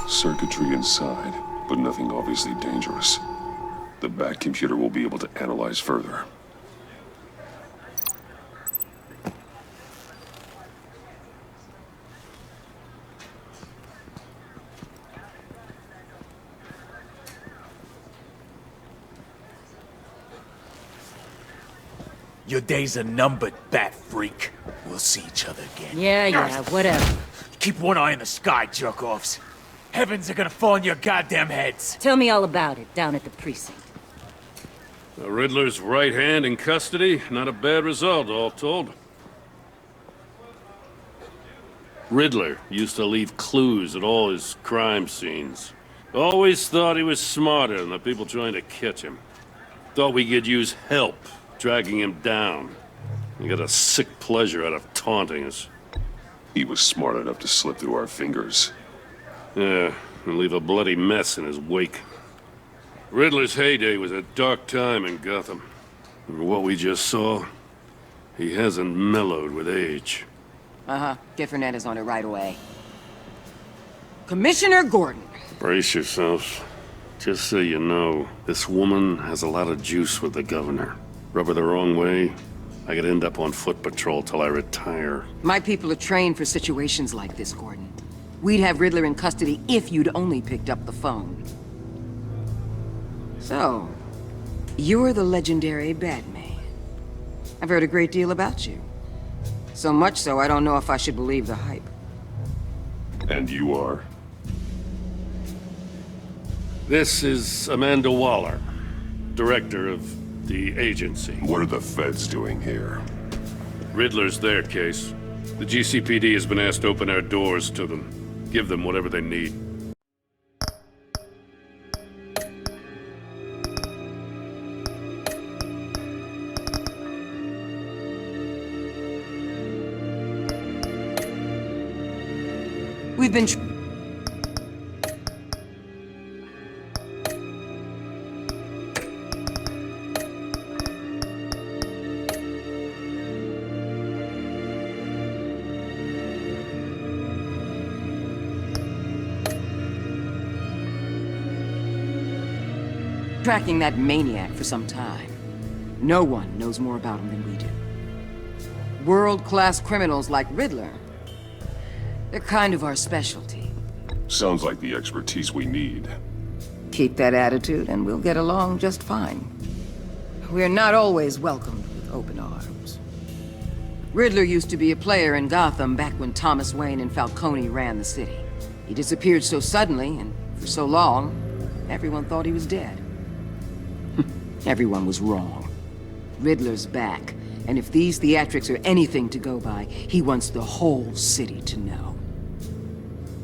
Circuitry inside, but nothing obviously dangerous. The back computer will be able to analyze further. Your days are numbered, bat freak. We'll see each other again. Yeah, whatever. Keep one eye in the sky, jerk-offs. Heavens are gonna fall on your goddamn heads. Tell me all about it down at the precinct. The Riddler's right hand in custody. Not a bad result, all told. Riddler used to leave clues at all his crime scenes. Always thought he was smarter than the people trying to catch him. Thought we could use help dragging him down. He got a sick pleasure out of taunting us. He was smart enough to slip through our fingers. Yeah, and leave a bloody mess in his wake. Riddler's heyday was a dark time in Gotham. And what we just saw, he hasn't mellowed with age. Get Fernandez on it right away. Commissioner Gordon. Brace yourselves. Just so you know, this woman has a lot of juice with the governor. Rub her the wrong way, I could end up on foot patrol till I retire. My people are trained for situations like this, Gordon. We'd have Riddler in custody if you'd only picked up the phone. So, you're the legendary Batman. I've heard a great deal about you. So much so, I don't know if I should believe the hype. And you are? This is Amanda Waller, director of the agency. What are the feds doing here? Riddler's their case. The GCPD has been asked to open our doors to them. Give them whatever they need. We've been tracking that maniac for some time. No one knows more about him than we do. World-class criminals like Riddler, they're kind of our specialty. Sounds like the expertise we need. Keep that attitude and we'll get along just fine. We're not always welcomed with open arms. Riddler used to be a player in Gotham back when Thomas Wayne and Falcone ran the city. He disappeared so suddenly and for so long, everyone thought he was dead. Everyone was wrong. Riddler's back, and if these theatrics are anything to go by, he wants the whole city to know.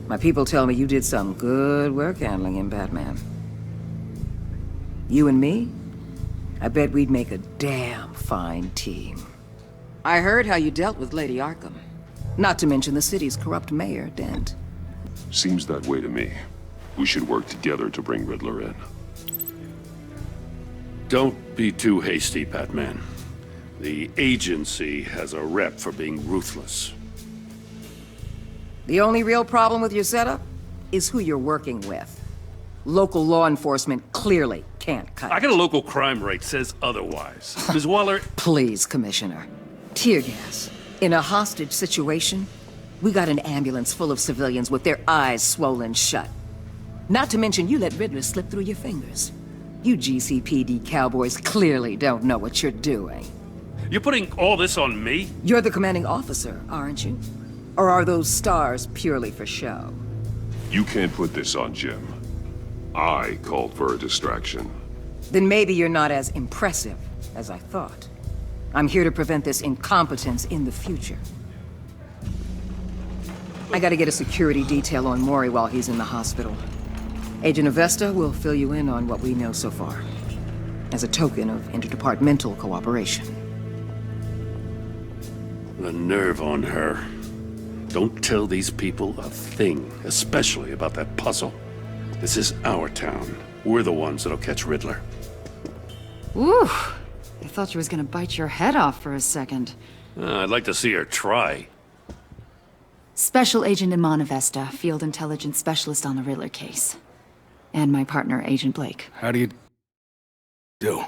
My people tell me you did some good work handling him, Batman. You and me? I bet we'd make a damn fine team. I heard how you dealt with Lady Arkham. Not to mention the city's corrupt mayor, Dent. Seems that way to me. We should work together to bring Riddler in. Don't be too hasty, Batman. The agency has a rep for being ruthless. The only real problem with your setup is who you're working with. Local law enforcement clearly can't cut I it. got a local crime rate says otherwise. Ms. Waller... Please, Commissioner. Tear gas. In a hostage situation, we got an ambulance full of civilians with their eyes swollen shut. Not to mention you let Riddler slip through your fingers. You GCPD cowboys clearly don't know what you're doing. You're putting all this on me? You're the commanding officer, aren't you? Or are those stars purely for show? You can't put this on Jim. I called for a distraction. Then maybe you're not as impressive as I thought. I'm here to prevent this incompetence in the future. I gotta get a security detail on Maury while he's in the hospital. Agent Avesta will fill you in on what we know so far, as a token of interdepartmental cooperation. The nerve on her. Don't tell these people a thing, especially about that puzzle. This is our town. We're the ones that'll catch Riddler. Ooh, I thought she was gonna bite your head off for a second. I'd like to see her try. Special Agent Imana Vesta, Field Intelligence Specialist on the Riddler case. And my partner, Agent Blake. How do you do?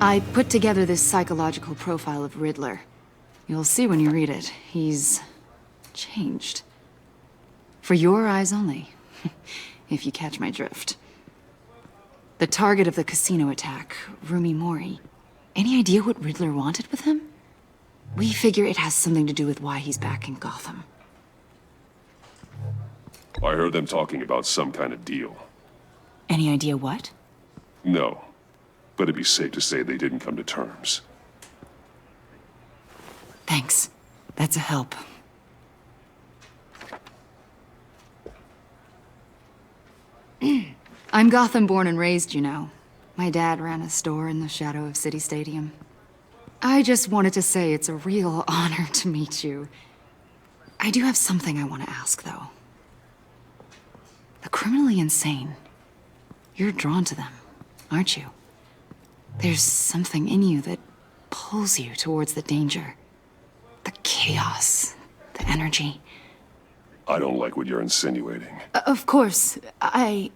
I put together this psychological profile of Riddler. You'll see when you read it. He's changed. For your eyes only, if you catch my drift. The target of the casino attack, Rumi Mori. Any idea what Riddler wanted with him? We figure it has something to do with why he's back in Gotham. I heard them talking about some kind of deal. Any idea what? No, but it'd be safe to say they didn't come to terms. Thanks. That's a help. I'm Gotham born and raised, you know. My dad ran a store in the shadow of City Stadium. I just wanted to say it's a real honor to meet you. I do have something I want to ask, though. The criminally insane. You're drawn to them, aren't you? There's something in you that pulls you towards the danger. The chaos, the energy. I don't like what you're insinuating. Of course,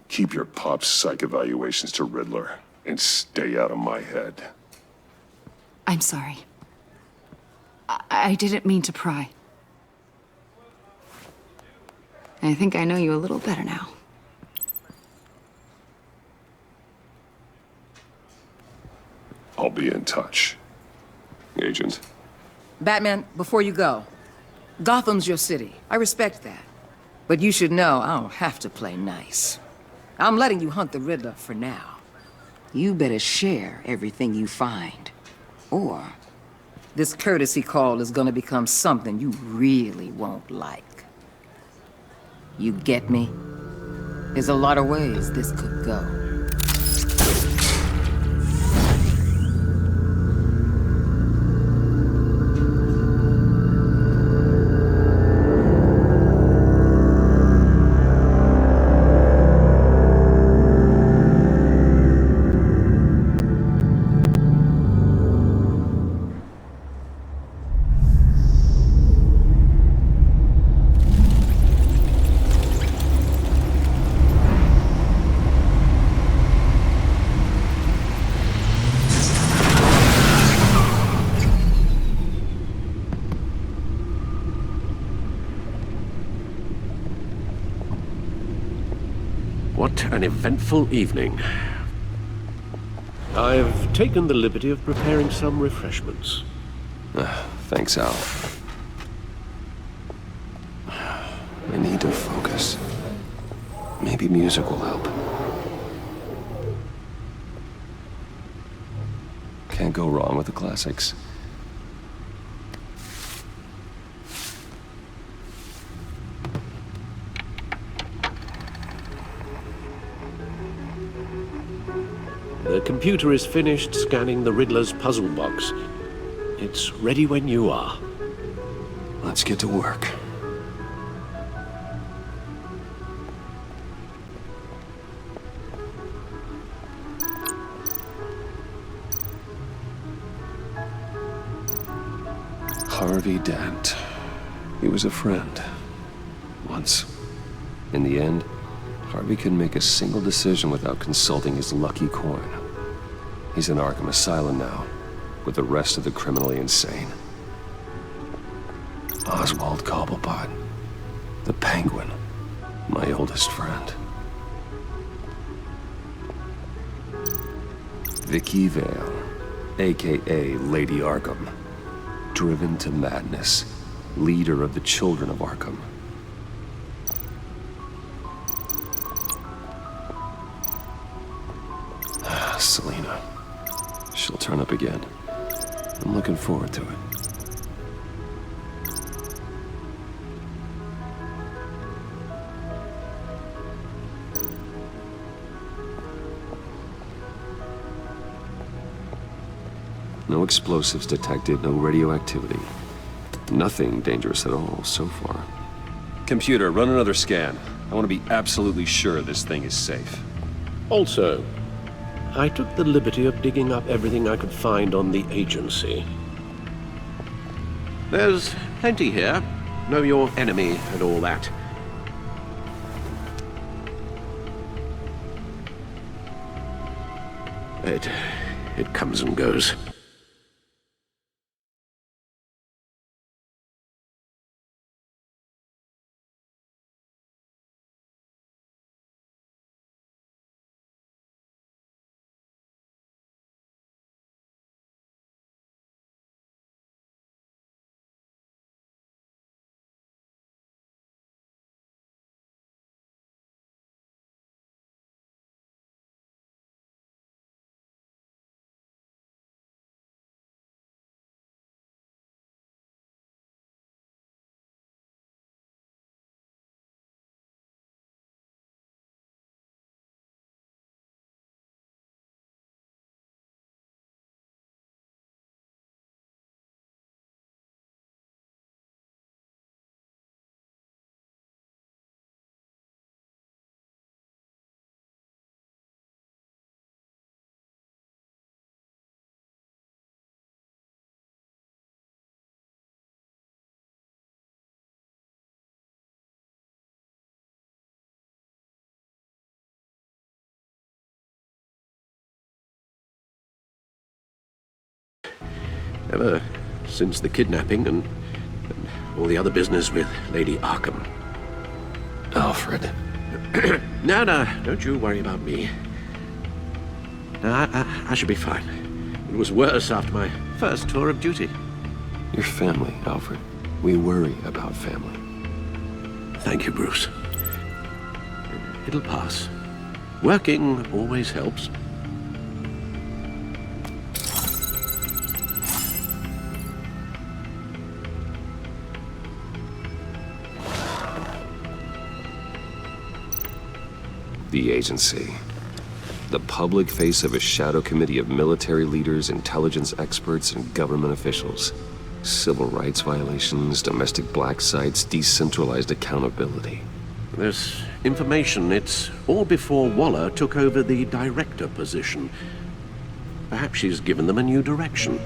Keep your pop psych evaluations to Riddler and stay out of my head. I'm sorry. I didn't mean to pry. I think I know you a little better now. I'll be in touch. Agent. Batman, before you go, Gotham's your city. I respect that. But you should know I don't have to play nice. I'm letting you hunt the Riddler for now. You better share everything you find. Or this courtesy call is gonna become something you really won't like. You get me? There's a lot of ways this could go. What an eventful evening. I've taken the liberty of preparing some refreshments. Thanks, Al. I need to focus. Maybe music will help. Can't go wrong with the classics. The computer is finished scanning the Riddler's puzzle box. It's ready when you are. Let's get to work. Harvey Dent. He was a friend. Once. In the end, Harvey couldn't make a single decision without consulting his lucky coin. He's in Arkham Asylum now, with the rest of the criminally insane. Oswald Cobblepot, the Penguin, my oldest friend. Vicky Vale, aka Lady Arkham, driven to madness, leader of the Children of Arkham. Selina. She'll turn up again. I'm looking forward to it. No explosives detected, no radioactivity. Nothing dangerous at all so far. Computer, run another scan. I want to be absolutely sure this thing is safe. Also, I took the liberty of digging up everything I could find on the agency. There's plenty here. Know your enemy and all that. It comes and goes. Ever since the kidnapping and all the other business with Lady Arkham. Alfred. No, don't you worry about me. No, I should be fine. It was worse after my first tour of duty. Your family, Alfred. We worry about family. Thank you, Bruce. It'll pass. Working always helps. The agency. The public face of a shadow committee of military leaders, intelligence experts, and government officials. Civil rights violations, domestic black sites, decentralized accountability. This information, it's all before Waller took over the director position. Perhaps she's given them a new direction.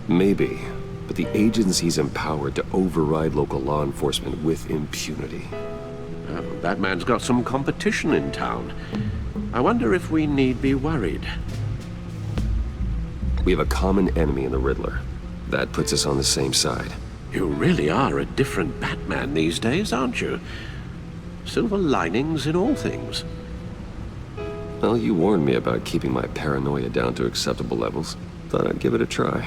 Maybe, but the agency's empowered to override local law enforcement with impunity. That man's got some competition in town. I wonder if we need be worried. We have a common enemy in the Riddler. That puts us on the same side. You really are a different Batman these days, aren't you? Silver linings in all things. Well, you warned me about keeping my paranoia down to acceptable levels. Thought I'd give it a try.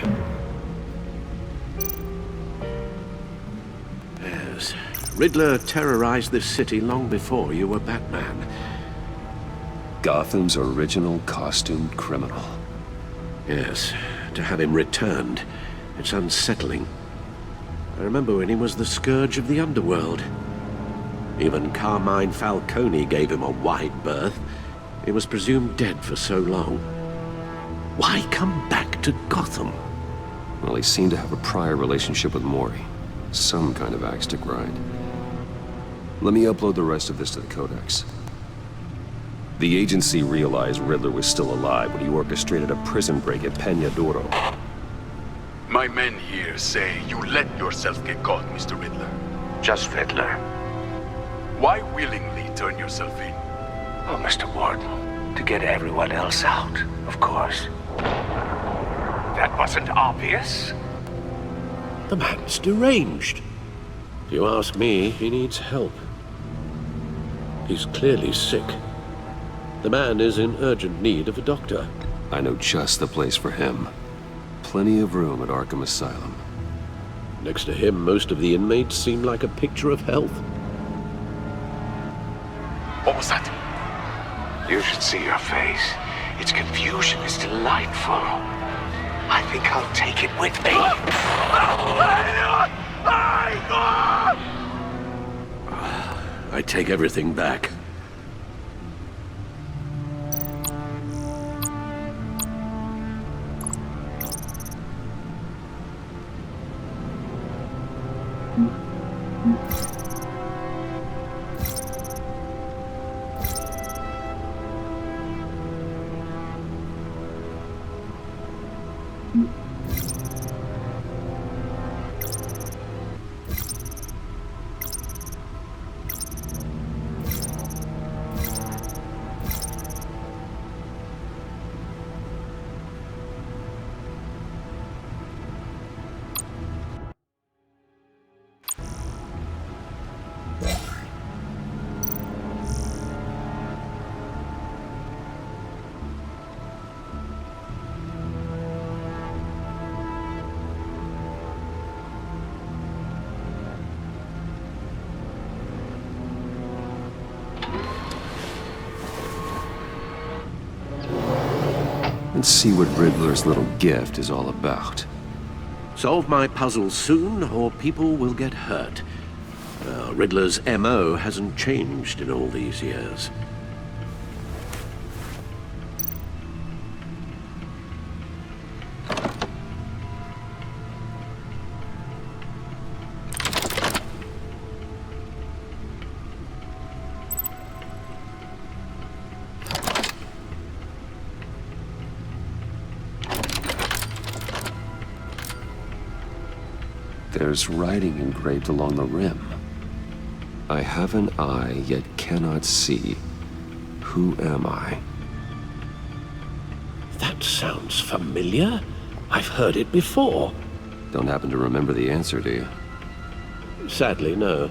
Yes. Riddler terrorized this city long before you were Batman. Gotham's original costumed criminal. Yes. To have him returned, it's unsettling. I remember when he was the scourge of the underworld. Even Carmine Falcone gave him a wide berth. He was presumed dead for so long. Why come back to Gotham? Well, he seemed to have a prior relationship with Mori. Some kind of axe to grind. Let me upload the rest of this to the Codex. The agency realized Riddler was still alive when he orchestrated a prison break at Peña Duro. My men here say you let yourself get caught, Mr. Riddler. Just Riddler. Why willingly turn yourself in? Oh, Mr. Warden, to get everyone else out, of course. That wasn't obvious. The man's deranged. If you ask me, he needs help. He's clearly sick. The man is in urgent need of a doctor. I know just the place for him. Plenty of room at Arkham Asylum. Next to him, most of the inmates seem like a picture of health. What was that? You should see your face. Its confusion is delightful. I think I'll take it with me. I take everything back. Let's see what Riddler's little gift is all about. Solve my puzzle soon, or people will get hurt. Riddler's MO hasn't changed in all these years. There's writing engraved along the rim. I have an eye, yet cannot see. Who am I? That sounds familiar. I've heard it before. Don't happen to remember the answer, do you? Sadly, no.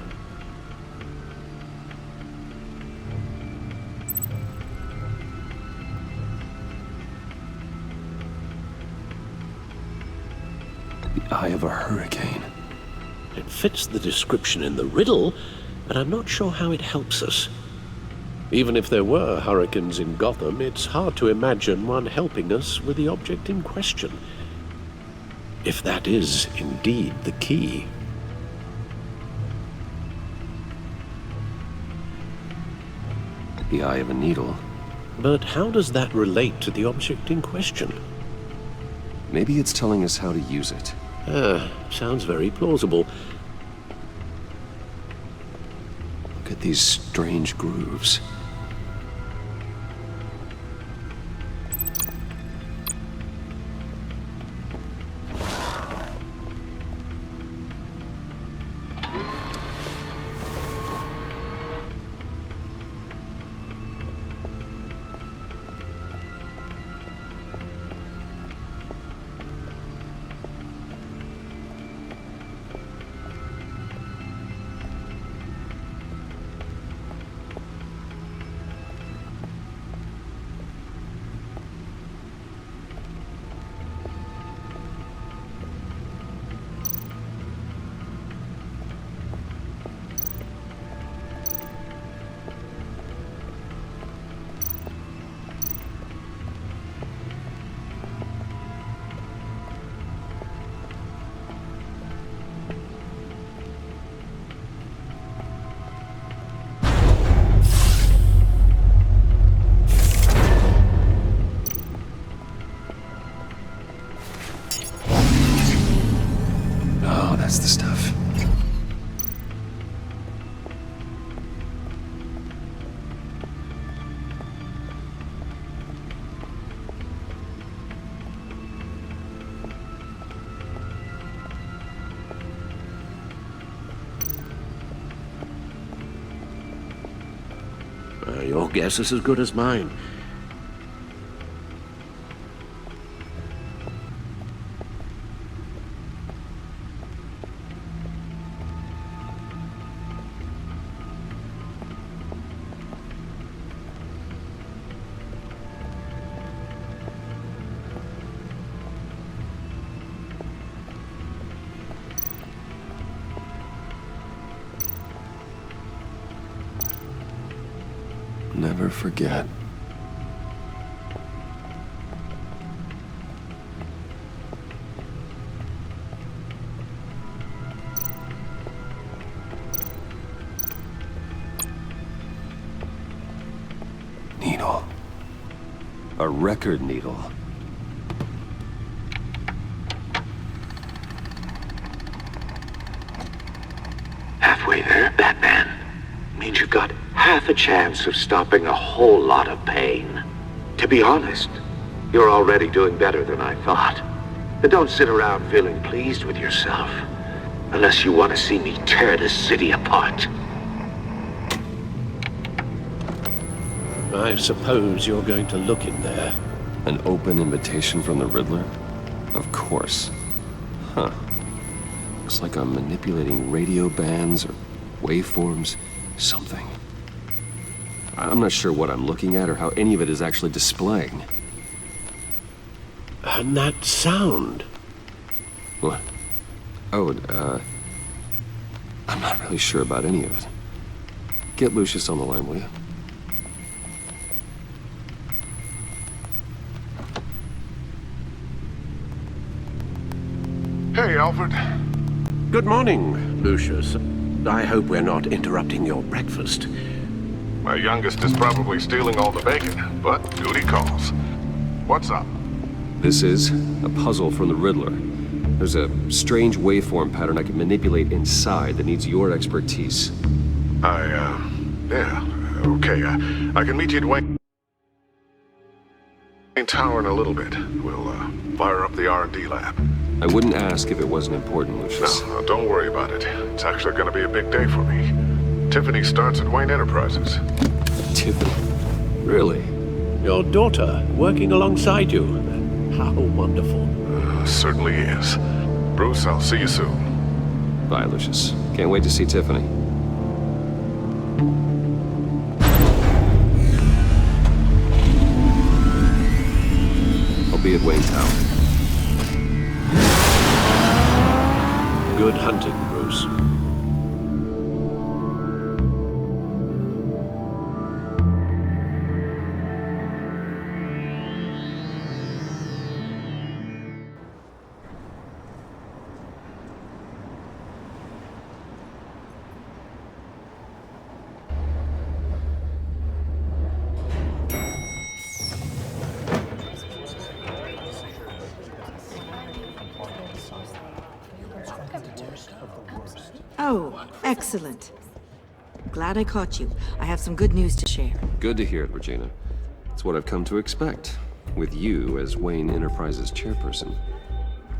The eye of a hurricane. It fits the description in the riddle, but I'm not sure how it helps us. Even if there were hurricanes in Gotham, it's hard to imagine one helping us with the object in question. If that is indeed the key. The eye of a needle. But how does that relate to the object in question? Maybe it's telling us how to use it. Sounds very plausible. Look at these strange grooves. That's the stuff. Your guess is as good as mine. Never forget. Needle. A record needle. Halfway there, Batman. Means you've got half a chance of stopping a whole lot of pain. To be honest, you're already doing better than I thought. But don't sit around feeling pleased with yourself. Unless you want to see me tear this city apart. I suppose you're going to look in there. An open invitation from the Riddler? Of course. Huh. Looks like I'm manipulating radio bands or waveforms. Something. I'm not sure what I'm looking at or how any of it is actually displaying. And that sound. What? Oh, I'm not really sure about any of it. Get Lucius on the line, will you? Alfred. Good morning, Lucius. I hope we're not interrupting your breakfast. My youngest is probably stealing all the bacon, but duty calls. What's up? This is a puzzle from the Riddler. There's a strange waveform pattern I can manipulate inside that needs your expertise. Yeah, okay. I can meet you at Wayne Tower in a little bit. We'll, fire up the R&D lab. I wouldn't ask if it wasn't important, Lucius. No, don't worry about it. It's actually gonna be a big day for me. Tiffany starts at Wayne Enterprises. Tiffany? Really? Your daughter working alongside you. How wonderful. Certainly is. Bruce, I'll see you soon. Bye, Lucius. Can't wait to see Tiffany. I'll be at Wayne Tower. Good hunting, Bruce. Oh, excellent. Glad I caught you. I have some good news to share. Good to hear it, Regina. It's what I've come to expect, with you as Wayne Enterprises chairperson.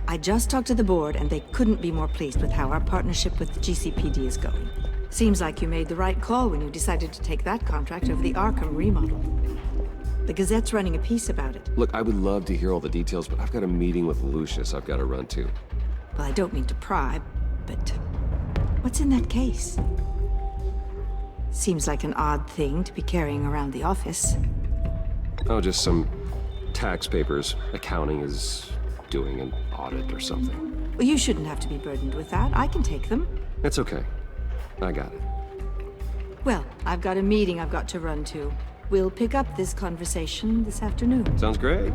I just talked to the board, and they couldn't be more pleased with how our partnership with GCPD is going. Seems like you made the right call when you decided to take that contract over the Arkham remodel. The Gazette's running a piece about it. Look, I would love to hear all the details, but I've got a meeting with Lucius I've got to run to. Well, I don't mean to pry, but what's in that case? Seems like an odd thing to be carrying around the office. Oh, just some tax papers. Accounting is doing an audit or something. Well, you shouldn't have to be burdened with that. I can take them. It's okay. I got it. Well, I've got a meeting I've got to run to. We'll pick up this conversation this afternoon. Sounds great.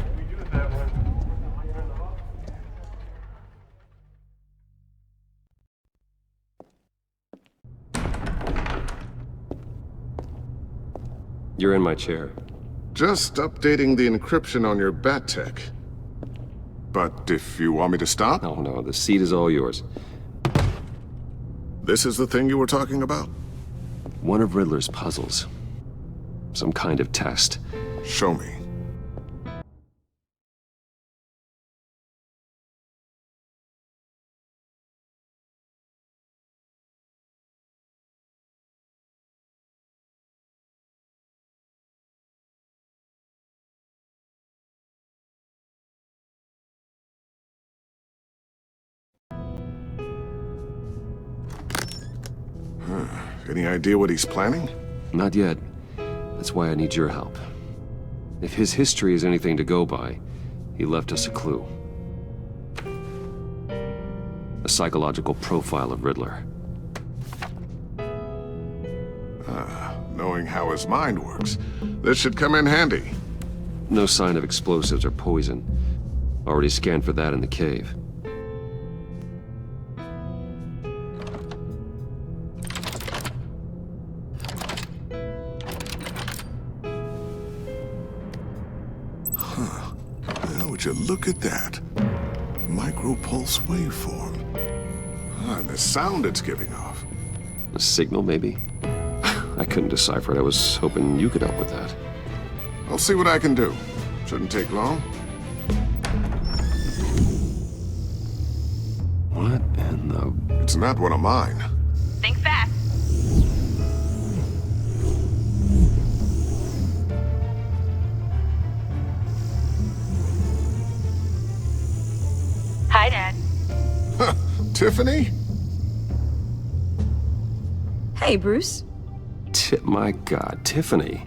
You're in my chair. Just updating the encryption on your bat tech. But if you want me to stop? Oh no, the seat is all yours. This is the thing you were talking about? One of Riddler's puzzles. Some kind of test. Show me. Any idea what he's planning? Not yet. That's why I need your help. If his history is anything to go by, he left us a clue. A psychological profile of Riddler. Knowing how his mind works, this should come in handy. No sign of explosives or poison. Already scanned for that in the cave. Would you look at that? Micropulse waveform. And the sound it's giving off. A signal, maybe? I couldn't decipher it. I was hoping you could help with that. I'll see what I can do. Shouldn't take long. What in the... It's not one of mine. Think fast. Hi, Dad. Huh, Tiffany? Hey, Bruce. My God, Tiffany.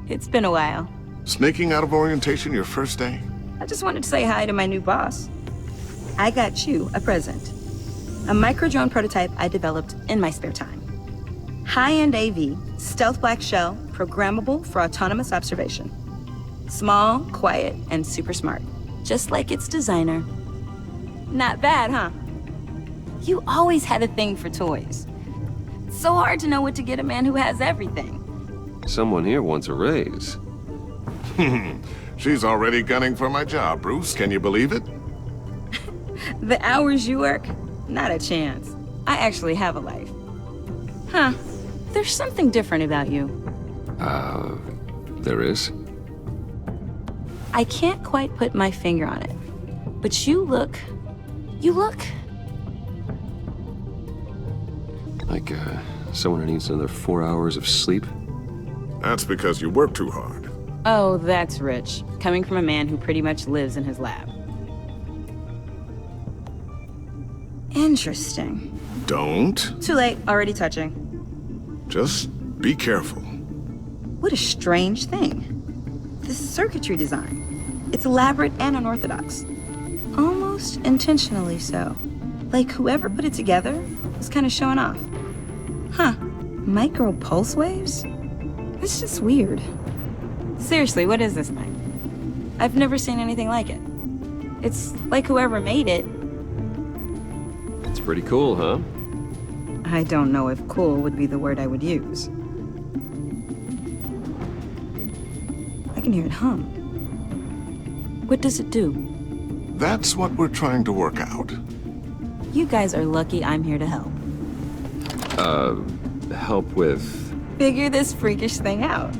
It's been a while. Sneaking out of orientation your first day? I just wanted to say hi to my new boss. I got you a present. A micro-drone prototype I developed in my spare time. High-end AV, stealth black shell, programmable for autonomous observation. Small, quiet, and super smart. Just like its designer. Not bad, huh? You always had a thing for toys. It's so hard to know what to get a man who has everything. Someone here wants a raise. She's already gunning for my job, Bruce. Can you believe it? The hours you work? Not a chance. I actually have a life. Huh. There's something different about you. There is? I can't quite put my finger on it. But you look... Like, someone who needs another 4 hours of sleep? That's because you work too hard. Oh, that's rich. Coming from a man who pretty much lives in his lab. Interesting. Don't. Too late. Already touching. Just be careful. What a strange thing. This circuitry design. It's elaborate and unorthodox. Almost intentionally so. Like whoever put it together was kind of showing off. Huh. Micro pulse waves? It's just weird. Seriously, what is this thing? I've never seen anything like it. It's like whoever made it. It's pretty cool, huh? I don't know if cool would be the word I would use. I can hear it hum. What does it do? That's what we're trying to work out. You guys are lucky I'm here to help. Help with... Figure this freakish thing out.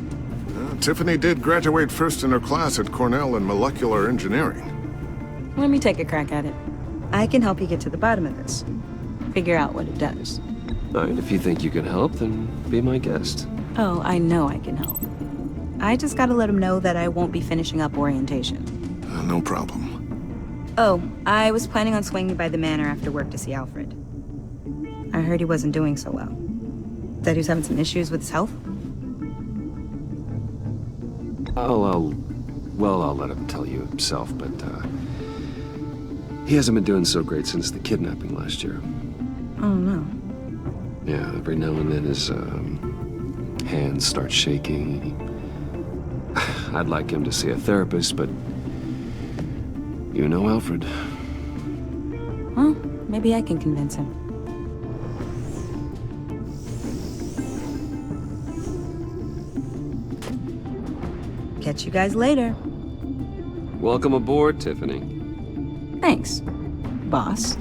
Tiffany did graduate first in her class at Cornell in molecular engineering. Let me take a crack at it. I can help you get to the bottom of this. Figure out what it does. All right, if you think you can help, then be my guest. Oh, I know I can help. I just gotta let him know that I won't be finishing up orientation. No problem. Oh, I was planning on swinging by the manor after work to see Alfred. I heard he wasn't doing so well. That he was having some issues with his health? I'll let him tell you himself, but, he hasn't been doing so great since the kidnapping last year. Oh, no. Yeah, every now and then his, hands start shaking. I'd like him to see a therapist, but you know Alfred. Well, maybe I can convince him. Catch you guys later. Welcome aboard, Tiffany. Thanks, boss.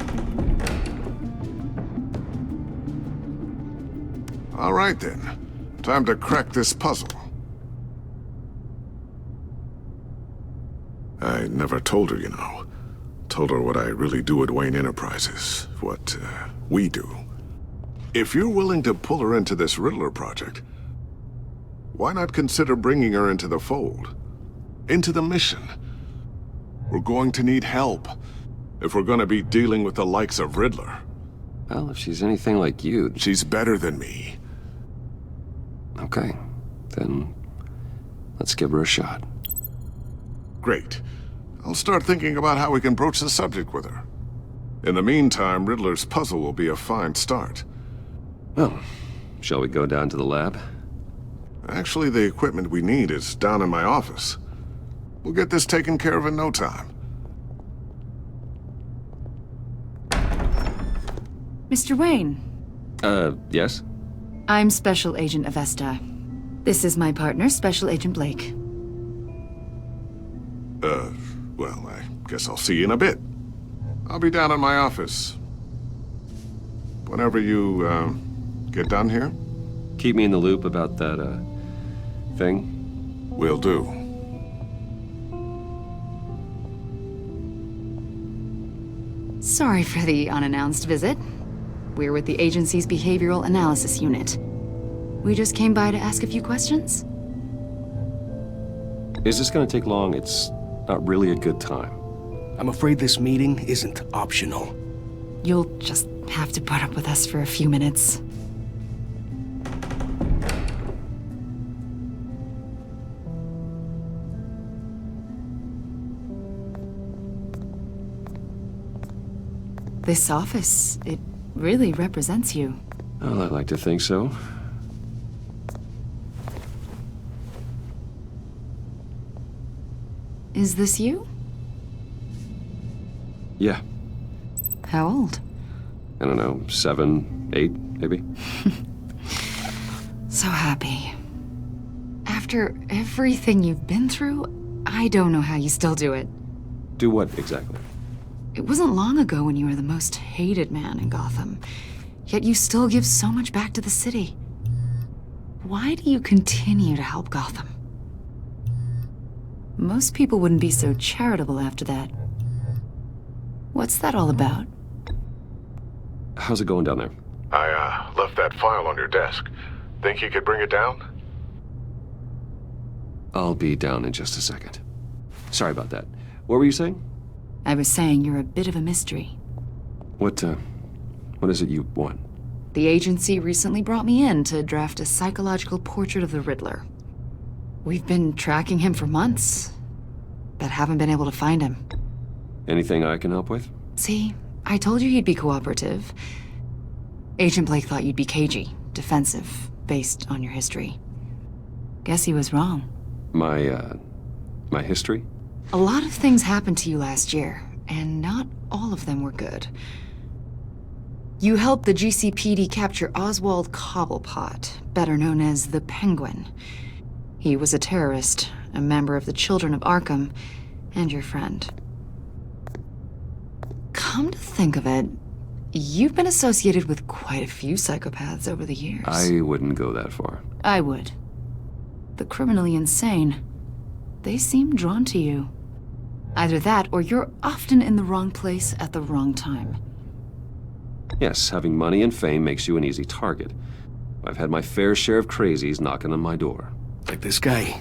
All right, then. Time to crack this puzzle. I never told her, you know. Told her what I really do at Wayne Enterprises. What, we do. If you're willing to pull her into this Riddler project, why not consider bringing her into the fold? Into the mission? We're going to need help if we're going to be dealing with the likes of Riddler. Well, if she's anything like you... She's better than me. Okay, then let's give her a shot. Great. I'll start thinking about how we can broach the subject with her. In the meantime, Riddler's puzzle will be a fine start. Well, shall we go down to the lab? Actually, the equipment we need is down in my office. We'll get this taken care of in no time. Mr. Wayne. Yes? I'm Special Agent Avesta. This is my partner, Special Agent Blake. Well, I guess I'll see you in a bit. I'll be down in my office. Whenever you, get done here? Keep me in the loop about that, thing? Will do. Sorry for the unannounced visit. We're with the agency's Behavioral Analysis Unit. We just came by to ask a few questions. Is this gonna take long? It's not really a good time. I'm afraid this meeting isn't optional. You'll just have to put up with us for a few minutes. This office, it really represents you. Well, I'd like to think so. Is this you? Yeah. How old? I don't know, 7, 8, maybe? So happy. After everything you've been through, I don't know how you still do it. Do what, exactly? It wasn't long ago when you were the most hated man in Gotham, yet you still give so much back to the city. Why do you continue to help Gotham? Most people wouldn't be so charitable after that. What's that all about? How's it going down there? I left that file on your desk. Think you could bring it down? I'll be down in just a second. Sorry about that. What were you saying? I was saying you're a bit of a mystery. What is it you want? The agency recently brought me in to draft a psychological portrait of the Riddler. We've been tracking him for months, but haven't been able to find him. Anything I can help with? See, I told you he'd be cooperative. Agent Blake thought you'd be cagey, defensive, based on your history. Guess he was wrong. My history? A lot of things happened to you last year, and not all of them were good. You helped the GCPD capture Oswald Cobblepot, better known as the Penguin. He was a terrorist, a member of the Children of Arkham, and your friend. Come to think of it, you've been associated with quite a few psychopaths over the years. I wouldn't go that far. I would. The criminally insane. They seem drawn to you. Either that, or you're often in the wrong place at the wrong time. Yes, having money and fame makes you an easy target. I've had my fair share of crazies knocking on my door. Like this guy.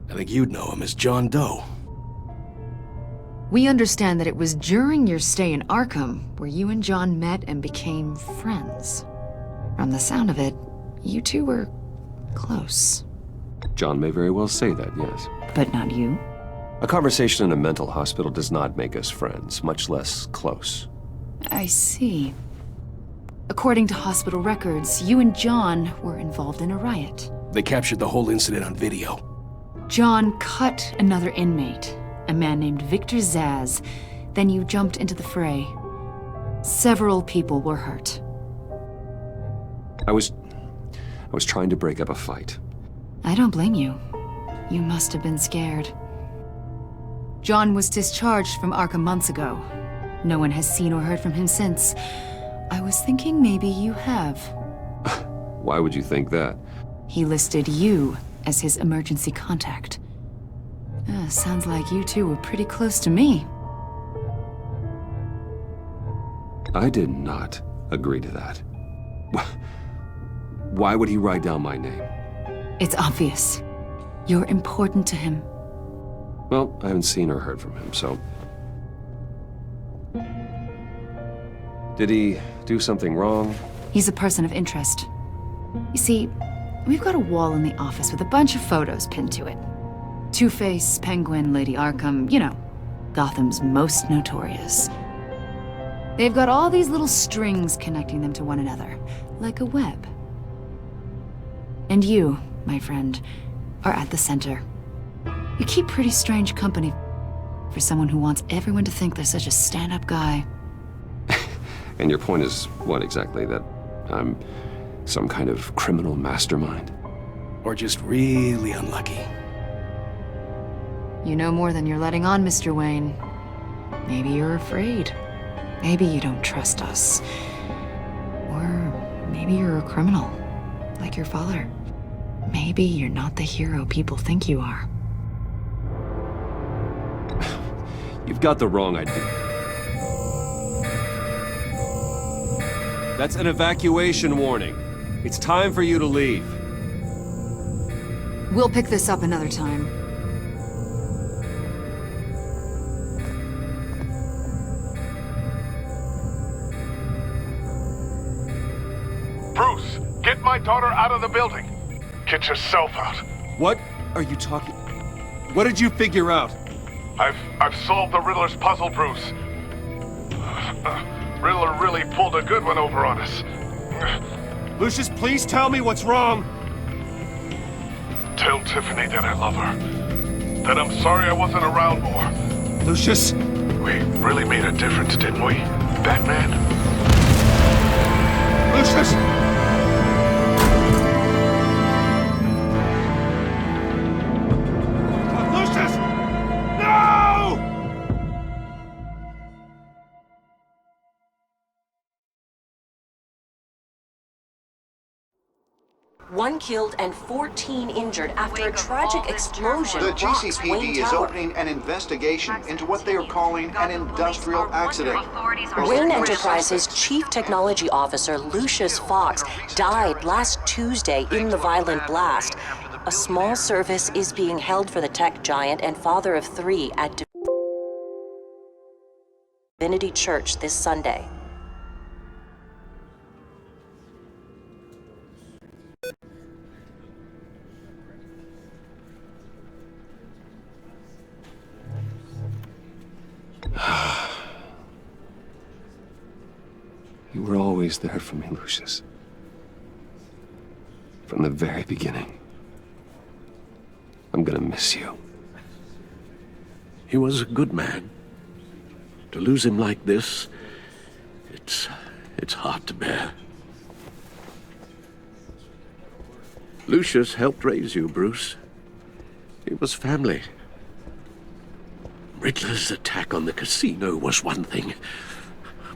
I think you'd know him as John Doe. We understand that it was during your stay in Arkham where you and John met and became friends. From the sound of it, you two were close. John may very well say that, yes. But not you? A conversation in a mental hospital does not make us friends, much less close. I see. According to hospital records, you and John were involved in a riot. They captured the whole incident on video. John cut another inmate, a man named Victor Zaz. Then you jumped into the fray. Several people were hurt. I was trying to break up a fight. I don't blame you. You must have been scared. John was discharged from Arkham months ago. No one has seen or heard from him since. I was thinking maybe you have. Why would you think that? He listed you as his emergency contact. Sounds like you two were pretty close to me. I did not agree to that. Why would he write down my name? It's obvious. You're important to him. Well, I haven't seen or heard from him, so... Did he do something wrong? He's a person of interest. You see, we've got a wall in the office with a bunch of photos pinned to it. Two-Face, Penguin, Lady Arkham, you know, Gotham's most notorious. They've got all these little strings connecting them to one another, like a web. And you, my friend, are at the center. You keep pretty strange company for someone who wants everyone to think they're such a stand-up guy. And your point is what exactly? That I'm some kind of criminal mastermind? Or just really unlucky? You know more than you're letting on, Mr. Wayne. Maybe you're afraid. Maybe you don't trust us. Or maybe you're a criminal, like your father. Maybe you're not the hero people think you are. You've got the wrong idea. That's an evacuation warning. It's time for you to leave. We'll pick this up another time. Bruce, get my daughter out of the building. Get yourself out. What are you talking... What did you figure out? I've solved the Riddler's puzzle, Bruce. Riddler really pulled a good one over on us. Lucius, please tell me what's wrong. Tell Tiffany that I love her. That I'm sorry I wasn't around more. Lucius? We really made a difference, didn't we, Batman? 1 killed and 14 injured after a tragic explosion The rocks GCPD Wayne is Tower. opening an investigation into what they are calling an industrial accident. Wayne Enterprises' Chief Technology Officer Lucius Fox died last Tuesday in the violent blast. A small service is being held for the tech giant and father of 3 at Divinity Church this Sunday. You were always there for me, Lucius. From the very beginning. I'm gonna miss you. He was a good man. To lose him like this, it's hard to bear. Lucius helped raise you, Bruce. It was family. Riddler's attack on the casino was one thing,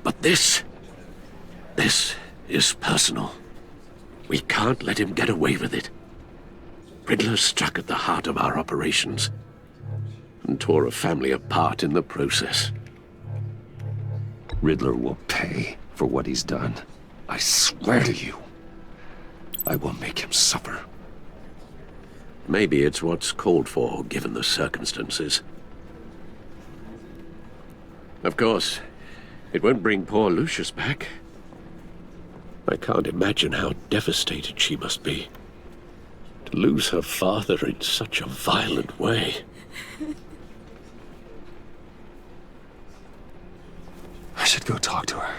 but this is personal. We can't let him get away with it. Riddler struck at the heart of our operations and tore a family apart in the process. Riddler will pay for what he's done. I swear to you, I will make him suffer. Maybe it's what's called for, given the circumstances. Of course, it won't bring poor Lucius back. I can't imagine how devastated she must be. To lose her father in such a violent way. I should go talk to her.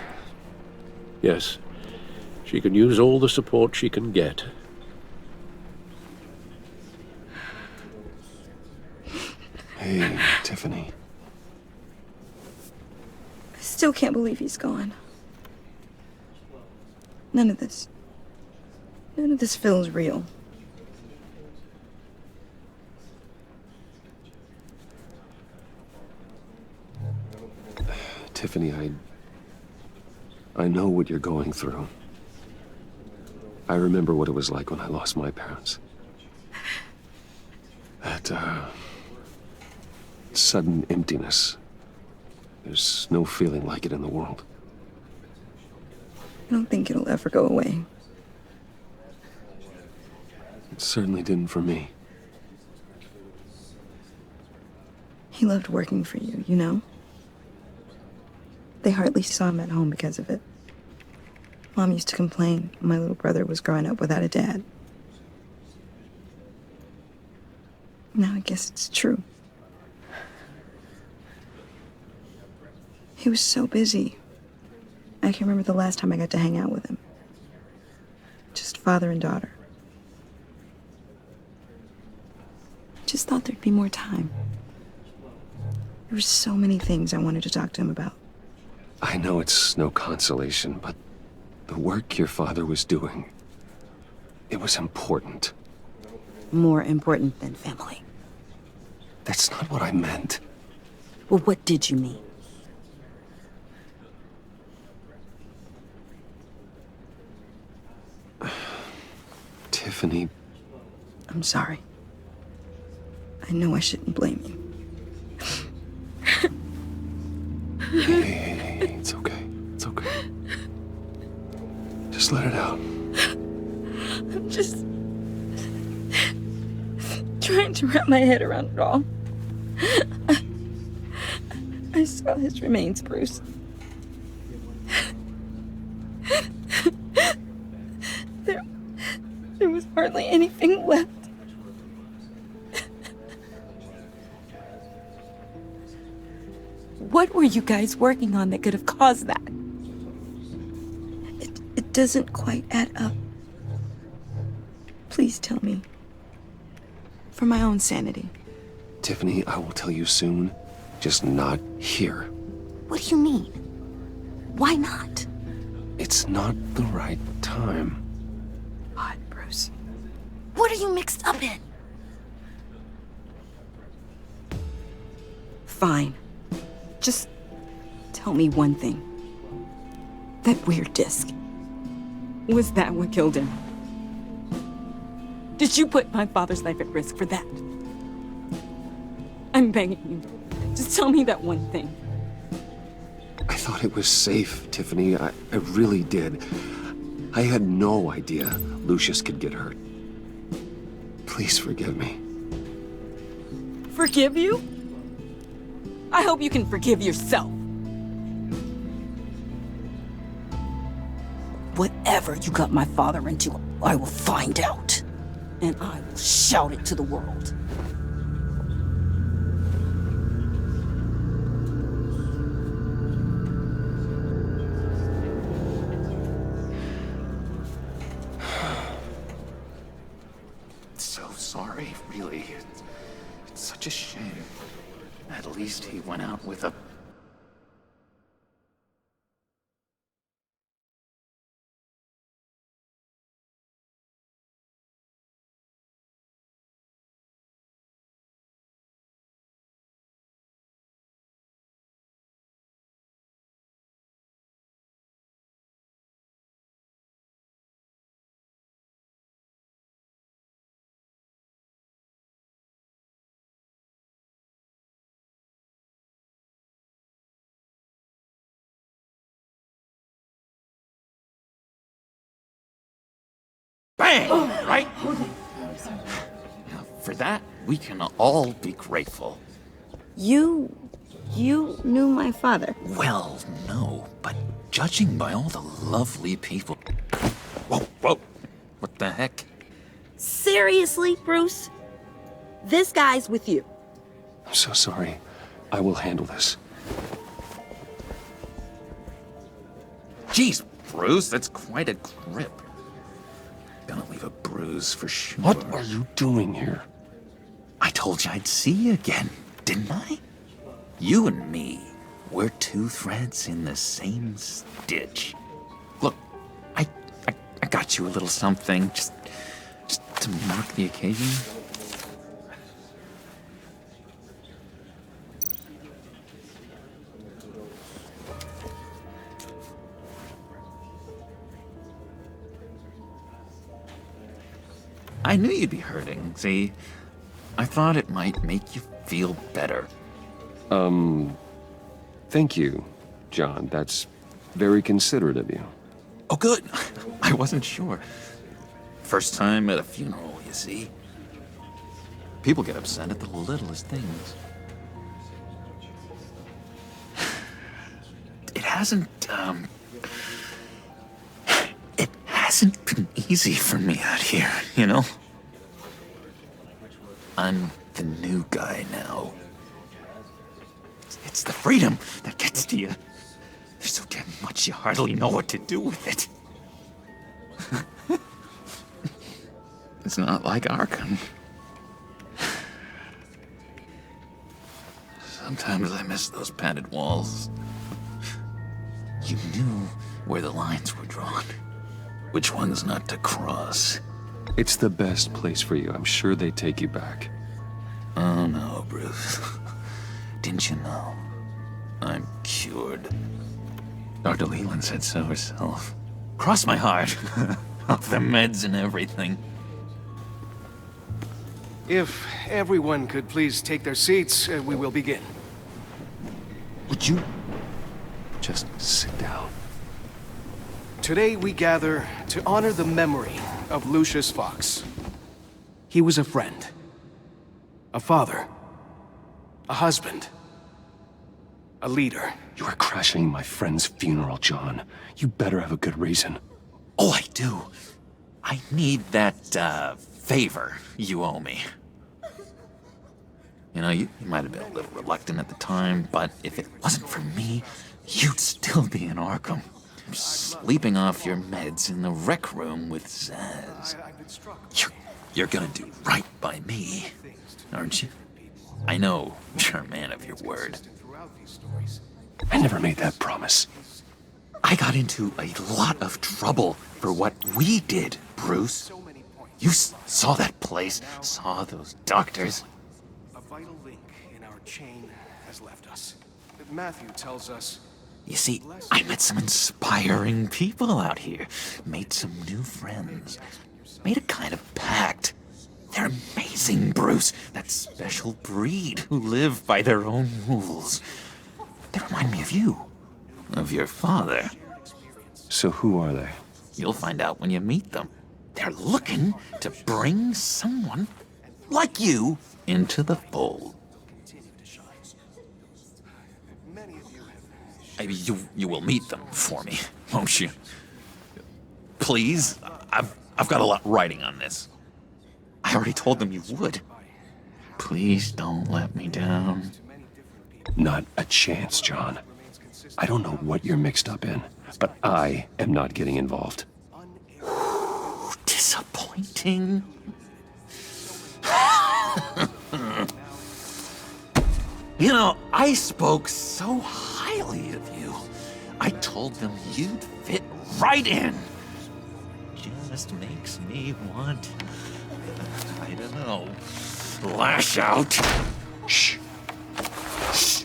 Yes, she can use all the support she can get. Hey, Tiffany. I still can't believe he's gone. None of this feels real. Tiffany, I know what you're going through. I remember what it was like when I lost my parents. That, sudden emptiness. There's no feeling like it in the world. I don't think it'll ever go away. It certainly didn't for me. He loved working for you, you know? They hardly saw him at home because of it. Mom used to complain when my little brother was growing up without a dad. Now I guess it's true. He was so busy. I can remember the last time I got to hang out with him. Just father and daughter. Just thought there'd be more time. There were so many things I wanted to talk to him about. I know it's no consolation, but the work your father was doing, it was important. More important than family. That's not what I meant. Well, what did you mean? Tiffany. I'm sorry. I know I shouldn't blame you. Hey, it's okay. It's okay. Just let it out. I'm just trying to wrap my head around it all. I saw his remains, Bruce. There was hardly anything left. What were you guys working on that could have caused that? It doesn't quite add up. Please tell me. For my own sanity. Tiffany, I will tell you soon. Just not here. What do you mean? Why not? It's not the right time. God, Bruce. What are you mixed up in? Fine. Just tell me one thing. That weird disc. Was that what killed him? Did you put my father's life at risk for that? I'm begging you. Just tell me that one thing. I thought it was safe, Tiffany. I really did. I had no idea Lucius could get hurt. Please forgive me. Forgive you? I hope you can forgive yourself. Whatever you got my father into, I will find out. And I will shout it to the world. So sorry, really. It's such a shame. At least he went out with a... Bang! Right? Now, for that, we can all be grateful. You knew my father. Well, no, but judging by all the lovely people... Whoa, whoa! What the heck? Seriously, Bruce? This guy's with you. I'm so sorry. I will handle this. Jeez, Bruce, that's quite a grip. Gonna leave a bruise for sure. What are you doing here? I told you I'd see you again, didn't I? You and me, we're two threads in the same stitch. Look, I got you a little something, just to mark the occasion. I knew you'd be hurting, see? I thought it might make you feel better. Thank you, John. That's very considerate of you. Oh, good. I wasn't sure. First time at a funeral, you see? People get upset at the littlest things. It hasn't been easy for me out here, you know? I'm the new guy now. It's the freedom that gets to you. There's so damn much you hardly know what to do with it. It's not like Arkham. Sometimes I miss those padded walls. You knew where the lines were drawn. Which ones not to cross. It's the best place for you. I'm sure they take you back. Oh no, Bruce. Didn't you know? I'm cured. Dr. Leland said so herself. Cross my heart. Off the meds and everything. If everyone could please take their seats, we will begin. Would you just sit down? Today we gather to honor the memory of Lucius Fox. He was a friend, a father, a husband, a leader. You are crashing my friend's funeral, John. You better have a good reason. Oh, I do. I need that, favor you owe me. You know, you might have been a little reluctant at the time, but if it wasn't for me, you'd still be in Arkham. Sleeping off your meds in the rec room with Zaz. You're gonna do right by me, aren't you? I know you're a man of your word. I never made that promise. I got into a lot of trouble for what we did, Bruce. You saw that place, saw those doctors. A vital link in our chain has left us. Matthew tells us... You see, I met some inspiring people out here, made some new friends, made a kind of pact. missing, Bruce. That special breed who live by their own rules. They remind me of you. Of your father. So who are they? You'll find out when you meet them. They're looking to bring someone like you into the fold. You will meet them for me, won't you? Please? I've got a lot riding on this. I already told them you would. Please don't let me down. Not a chance, John. I don't know what you're mixed up in, but I am not getting involved. Disappointing. You know, I spoke so highly of you. I told them you'd fit right in. Just makes me want, I don't know, lash out. Shh. Shh.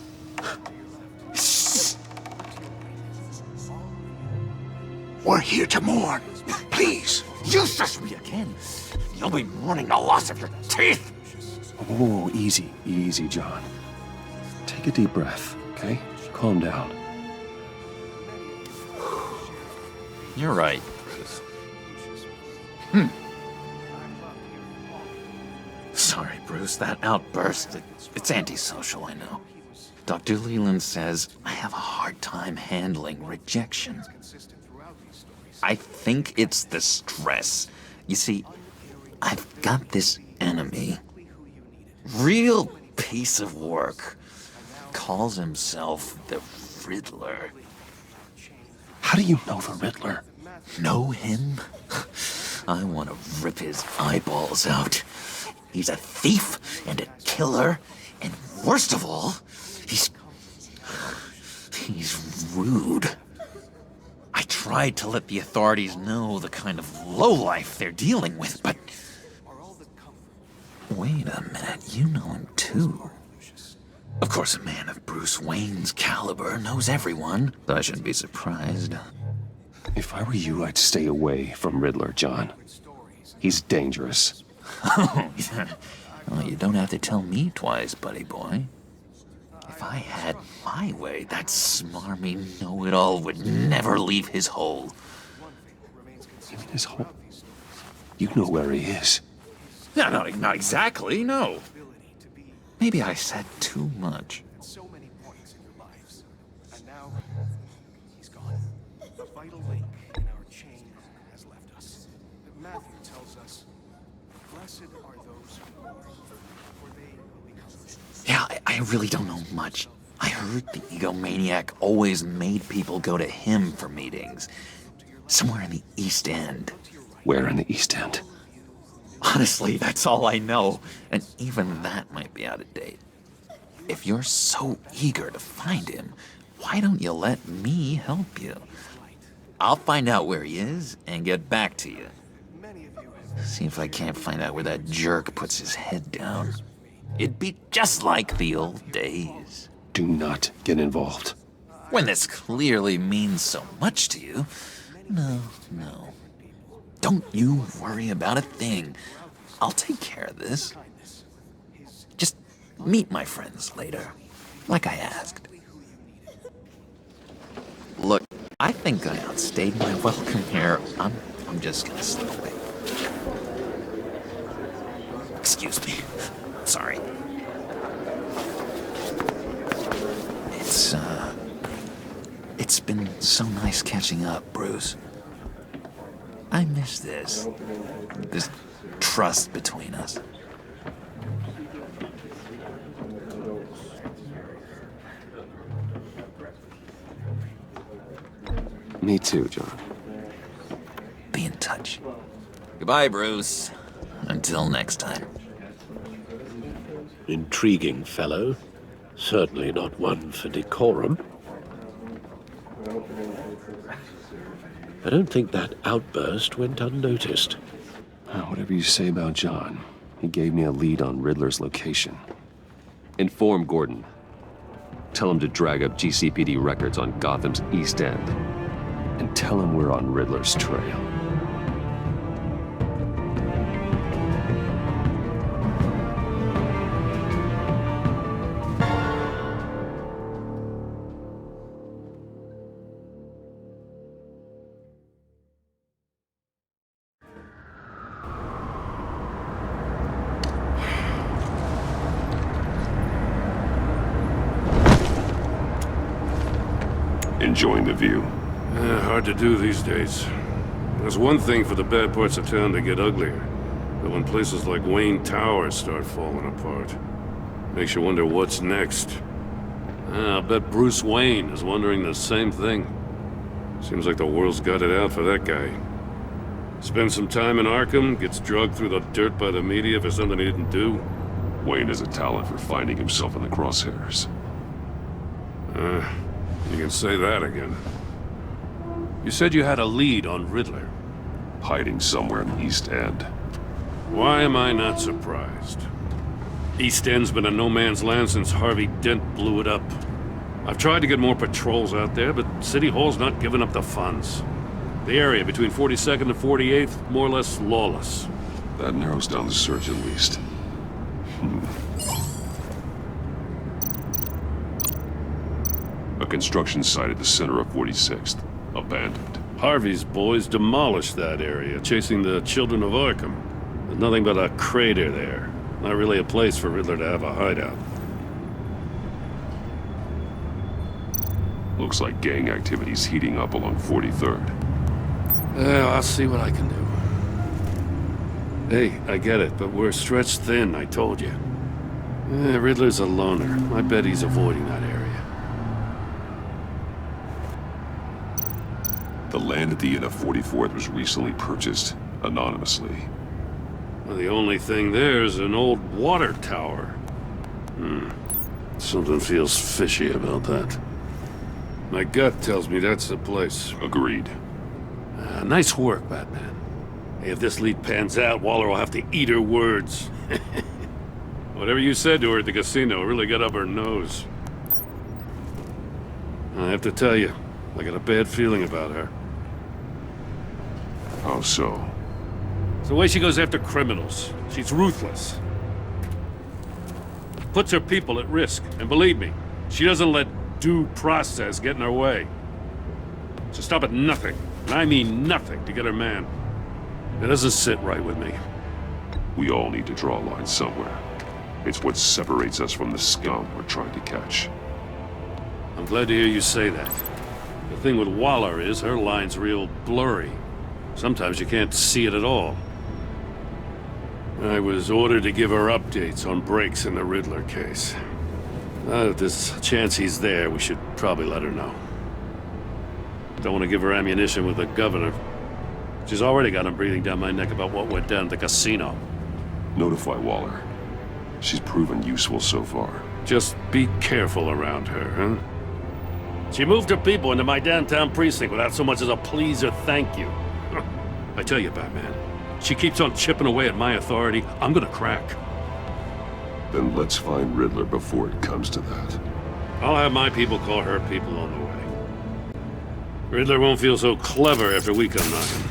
Shh. We're here to mourn. Please, useless me again. You'll be mourning the loss of your teeth. Oh, easy, John. Take a deep breath, okay? Calm down. You're right, Bruce. Sorry, Bruce, that outburst, it's antisocial, I know. Dr. Leland says I have a hard time handling rejection. I think it's the stress. You see, I've got this enemy. Real piece of work. Calls himself the Riddler. How do you know the Riddler? Know him? I want to rip his eyeballs out. He's a thief and a killer, and worst of all, he's rude. I tried to let the authorities know the kind of lowlife they're dealing with, but... Wait a minute, you know him too. Of course, a man of Bruce Wayne's caliber knows everyone, so I shouldn't be surprised. If I were you, I'd stay away from Riddler, John. He's dangerous. Oh, yeah. Well, you don't have to tell me twice, buddy boy. If I had my way, that smarmy know-it-all would never leave his hole. You mean his hole? You know where he is. No, not exactly, no. Maybe I said too much. So many points in your lives. And now, he's gone. A vital link in our chain has left us. Matthew tells us, blessed are those who mourn, for they will become... Yeah, I really don't know much. I heard the egomaniac always made people go to him for meetings. Somewhere in the East End. Where in the East End? Honestly, that's all I know, and even that might be out of date. If you're so eager to find him, why don't you let me help you? I'll find out where he is and get back to you. See if I can't find out where that jerk puts his head down. It'd be just like the old days. Do not get involved. When this clearly means so much to you. No. Don't you worry about a thing. I'll take care of this. Just meet my friends later, like I asked. Look, I think I outstayed my welcome here. I'm just gonna slip away. Excuse me. Sorry. It's been so nice catching up, Bruce. I miss this trust between us. Me too, John. Be in touch. Goodbye, Bruce. Until next time. Intriguing fellow. Certainly not one for decorum. I don't think that outburst went unnoticed. Whatever you say about John, he gave me a lead on Riddler's location. Inform Gordon. Tell him to drag up GCPD records on Gotham's East End. And tell him we're on Riddler's trail. Enjoying the view? Hard to do these days. There's one thing for the bad parts of town to get uglier. But when places like Wayne Tower start falling apart, makes you wonder what's next. I'll bet Bruce Wayne is wondering the same thing. Seems like the world's got it out for that guy. Spends some time in Arkham, gets drugged through the dirt by the media for something he didn't do. Wayne has a talent for finding himself in the crosshairs. You can say that again. You said you had a lead on Riddler. Hiding somewhere in the East End. Why am I not surprised? East End's been a no-man's land since Harvey Dent blew it up. I've tried to get more patrols out there, but City Hall's not giving up the funds. The area between 42nd and 48th, more or less lawless. That narrows down the search at least. A construction site at the center of 46th. Abandoned. Harvey's boys demolished that area, chasing the children of Arkham. There's nothing but a crater there. Not really a place for Riddler to have a hideout. Looks like gang activity's heating up along 43rd. I'll see what I can do. Hey, I get it, but we're stretched thin, I told you. Riddler's a loner. I bet he's avoiding that area. The land at the end of 44th was recently purchased, anonymously. Well, the only thing there is an old water tower. Something feels fishy about that. My gut tells me that's the place. Agreed. Nice work, Batman. Hey, if this lead pans out, Waller will have to eat her words. Whatever you said to her at the casino really got up her nose. I have to tell you, I got a bad feeling about her. How so? It's the way she goes after criminals. She's ruthless. Puts her people at risk. And believe me, she doesn't let due process get in her way. So stop at nothing, and I mean nothing, to get her man. It doesn't sit right with me. We all need to draw a line somewhere. It's what separates us from the scum we're trying to catch. I'm glad to hear you say that. The thing with Waller is her line's real blurry. Sometimes you can't see it at all. I was ordered to give her updates on breaks in the Riddler case. If there's a chance he's there, we should probably let her know. Don't want to give her ammunition with the governor. She's already got him breathing down my neck about what went down at the casino. Notify Waller. She's proven useful so far. Just be careful around her, huh? She moved her people into my downtown precinct without so much as a please or thank you. I tell you, Batman, she keeps on chipping away at my authority, I'm gonna crack. Then let's find Riddler before it comes to that. I'll have my people call her people on the way. Riddler won't feel so clever after we come knocking.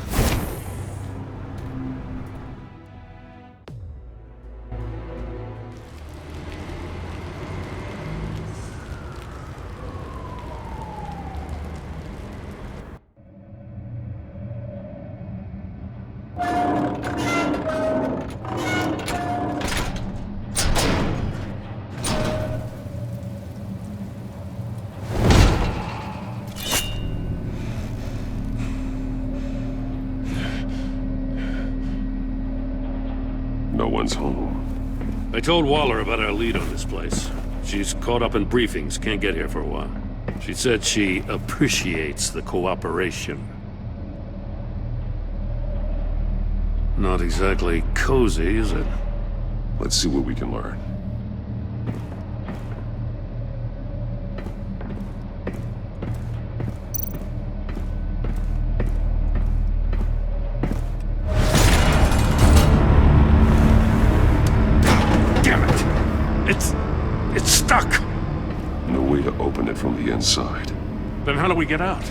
No one's home. I told Waller about our lead on this place. She's caught up in briefings, can't get here for a while. She said she appreciates the cooperation. Not exactly cozy, is it? Let's see what we can learn. It's stuck! No way to open it from the inside. Then how do we get out?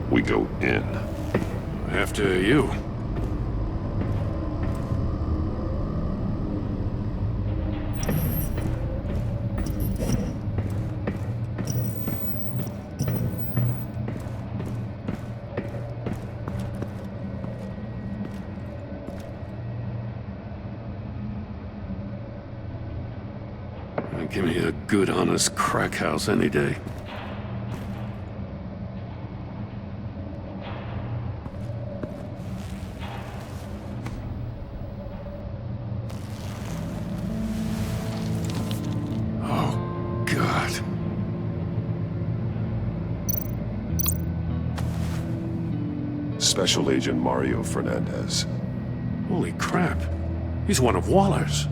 We go in. After you. Give me a good, honest crack house any day. Oh, God. Special Agent Mario Fernandez. Holy crap. He's one of Waller's.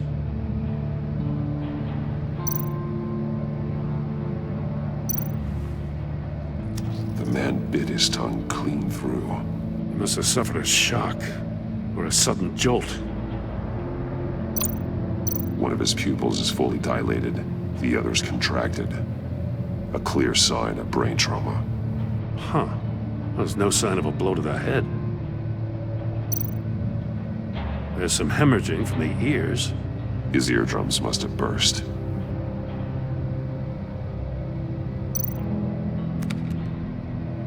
The man bit his tongue clean through. He must have suffered a shock, or a sudden jolt. One of his pupils is fully dilated, the other's contracted. A clear sign of brain trauma. Huh. There's no sign of a blow to the head. There's some hemorrhaging from the ears. His eardrums must have burst.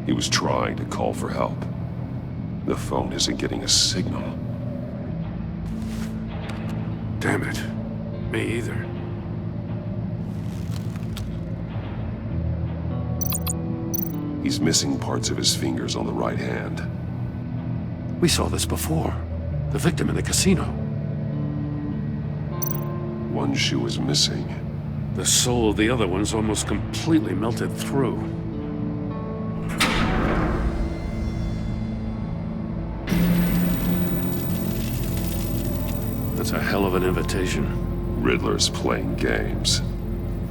He was trying to call for help. The phone isn't getting a signal. Damn it. Me either. He's missing parts of his fingers on the right hand. We saw this before. The victim in the casino. One shoe is missing. The sole of the other one's almost completely melted through. That's a hell of an invitation. Riddler's playing games.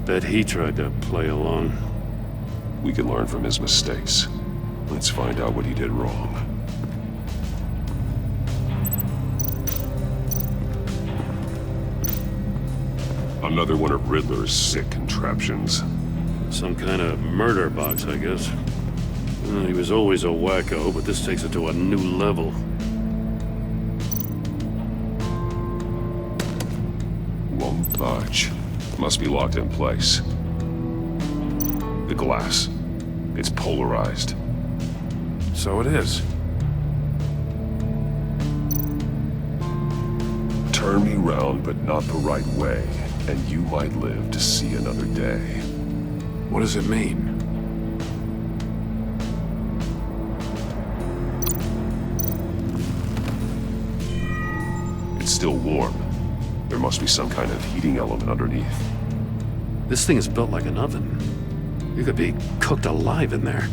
Bet he tried to play along. We can learn from his mistakes. Let's find out what he did wrong. Another one of Riddler's sick contraptions. Some kind of murder box, I guess. Well, he was always a wacko, but this takes it to a new level. Won't budge. Must be locked in place. The glass. It's polarized. So it is. Turn me round, but not the right way, and you might live to see another day. What does it mean? It's still warm. There must be some kind of heating element underneath. This thing is built like an oven. You could be cooked alive in there.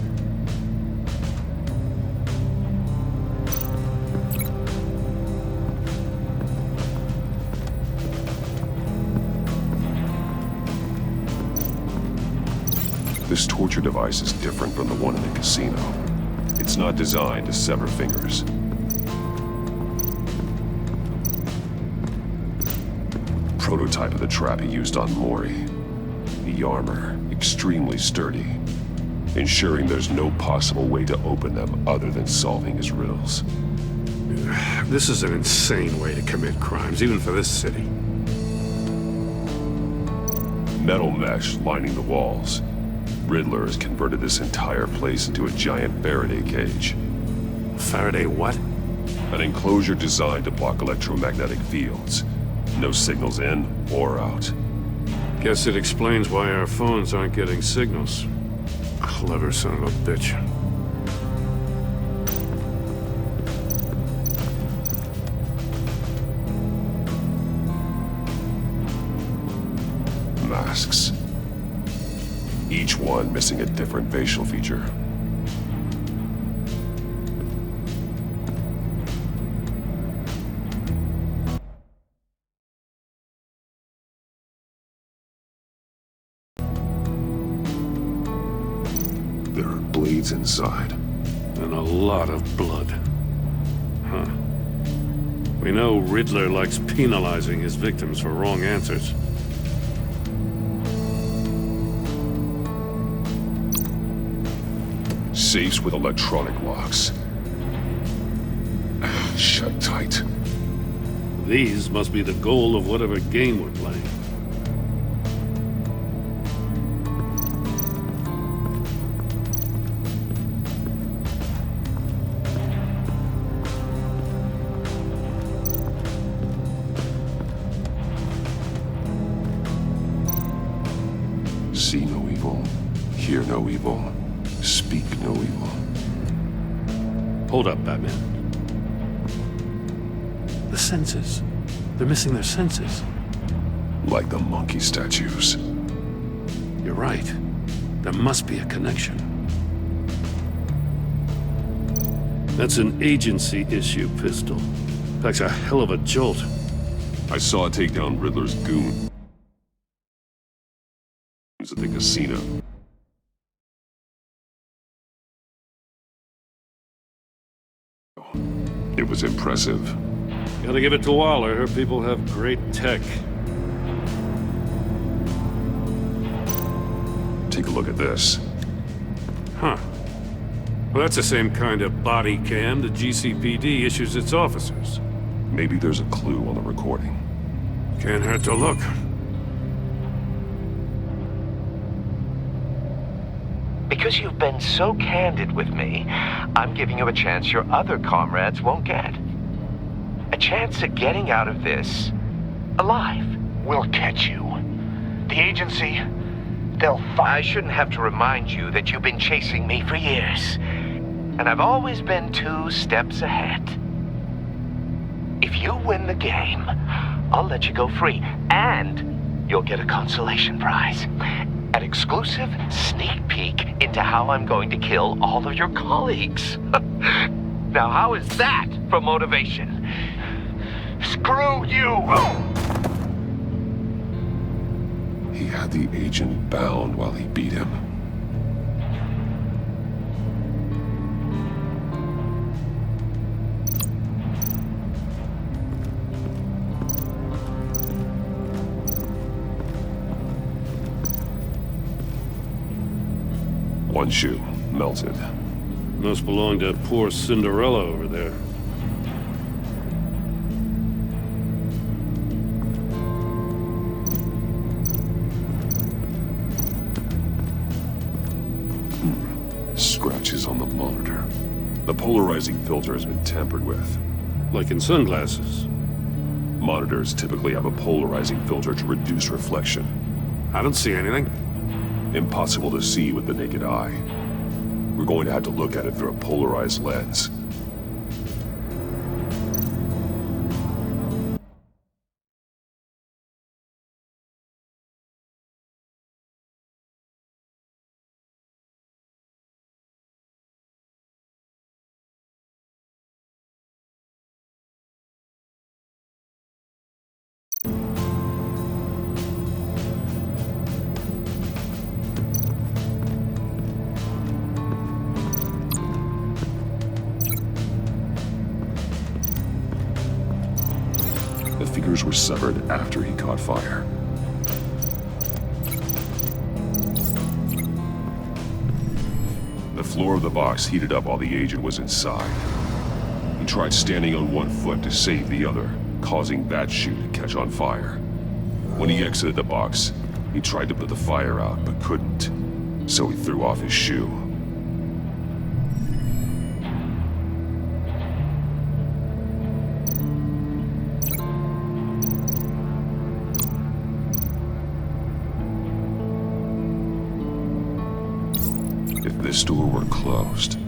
This torture device is different from the one in the casino. It's not designed to sever fingers. Prototype of the trap he used on Mori. The armor, extremely sturdy, ensuring there's no possible way to open them other than solving his riddles. This is an insane way to commit crimes, even for this city. Metal mesh lining the walls. Riddler has converted this entire place into a giant Faraday cage. Faraday what? An enclosure designed to block electromagnetic fields. No signals in or out. Guess it explains why our phones aren't getting signals. Clever son of a bitch. Masks. Each one missing a different facial feature. There are bleeds inside. And a lot of blood. Huh. We know Riddler likes penalizing his victims for wrong answers. Safes with electronic locks. Shut tight. These must be the goal of whatever game we're playing. evil, speak no evil. Hold up, Batman. The senses. They're missing their senses. Like the monkey statues. You're right. There must be a connection. That's an agency issue, Pistol. Packs a hell of a jolt. I saw it take down Riddler's goon at the casino. It was impressive. Gotta give it to Waller. Her people have great tech. Take a look at this. Huh. Well, that's the same kind of body cam the GCPD issues its officers. Maybe there's a clue on the recording. Can't hurt to look. Because you've been so candid with me, I'm giving you a chance your other comrades won't get. A chance at getting out of this alive. We'll catch you. The agency, they'll find... I shouldn't have to remind you that you've been chasing me for years. And I've always been 2 steps ahead. If you win the game, I'll let you go free. And you'll get a consolation prize. An exclusive sneak peek into how I'm going to kill all of your colleagues. Now, how is that for motivation? Screw you! He had the agent bound while he beat him. One shoe, melted. Must belong to poor Cinderella over there. Scratches on the monitor. The polarizing filter has been tampered with. Like in sunglasses. Monitors typically have a polarizing filter to reduce reflection. I don't see anything. Impossible to see with the naked eye. We're going to have to look at it through a polarized lens. The fingers were severed after he caught fire. The floor of the box heated up while the agent was inside. He tried standing on one foot to save the other, causing that shoe to catch on fire. When he exited the box, he tried to put the fire out, but couldn't. So he threw off his shoe. If this door were closed,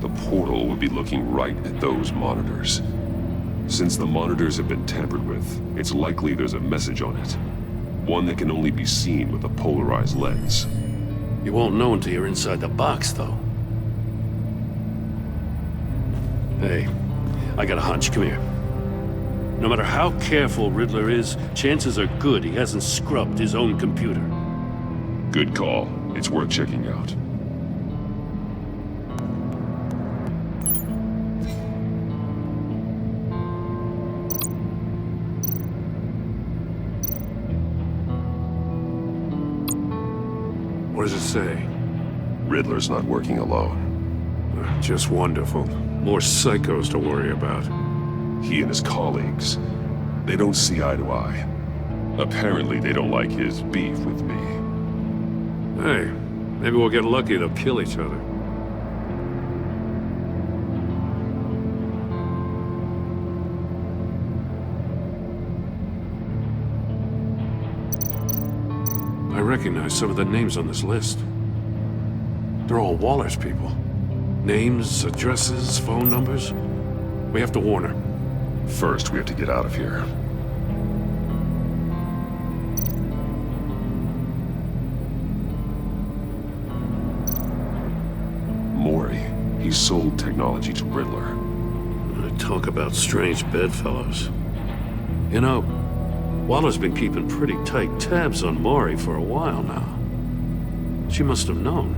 the portal would be looking right at those monitors. Since the monitors have been tampered with, it's likely there's a message on it. One that can only be seen with a polarized lens. You won't know until you're inside the box, though. Hey, I got a hunch. Come here. No matter how careful Riddler is, chances are good he hasn't scrubbed his own computer. Good call. It's worth checking out. What does it say? Riddler's not working alone. Just wonderful. More psychos to worry about. He and his colleagues, they don't see eye to eye. Apparently they don't like his beef with me. Hey, maybe we'll get lucky they'll kill each other. I recognize some of the names on this list. They're all Waller's people. Names, addresses, phone numbers. We have to warn her. First, we have to get out of here. Mori, he sold technology to Riddler. Talk about strange bedfellows. You know, Waller's been keeping pretty tight tabs on Mori for a while now. She must have known.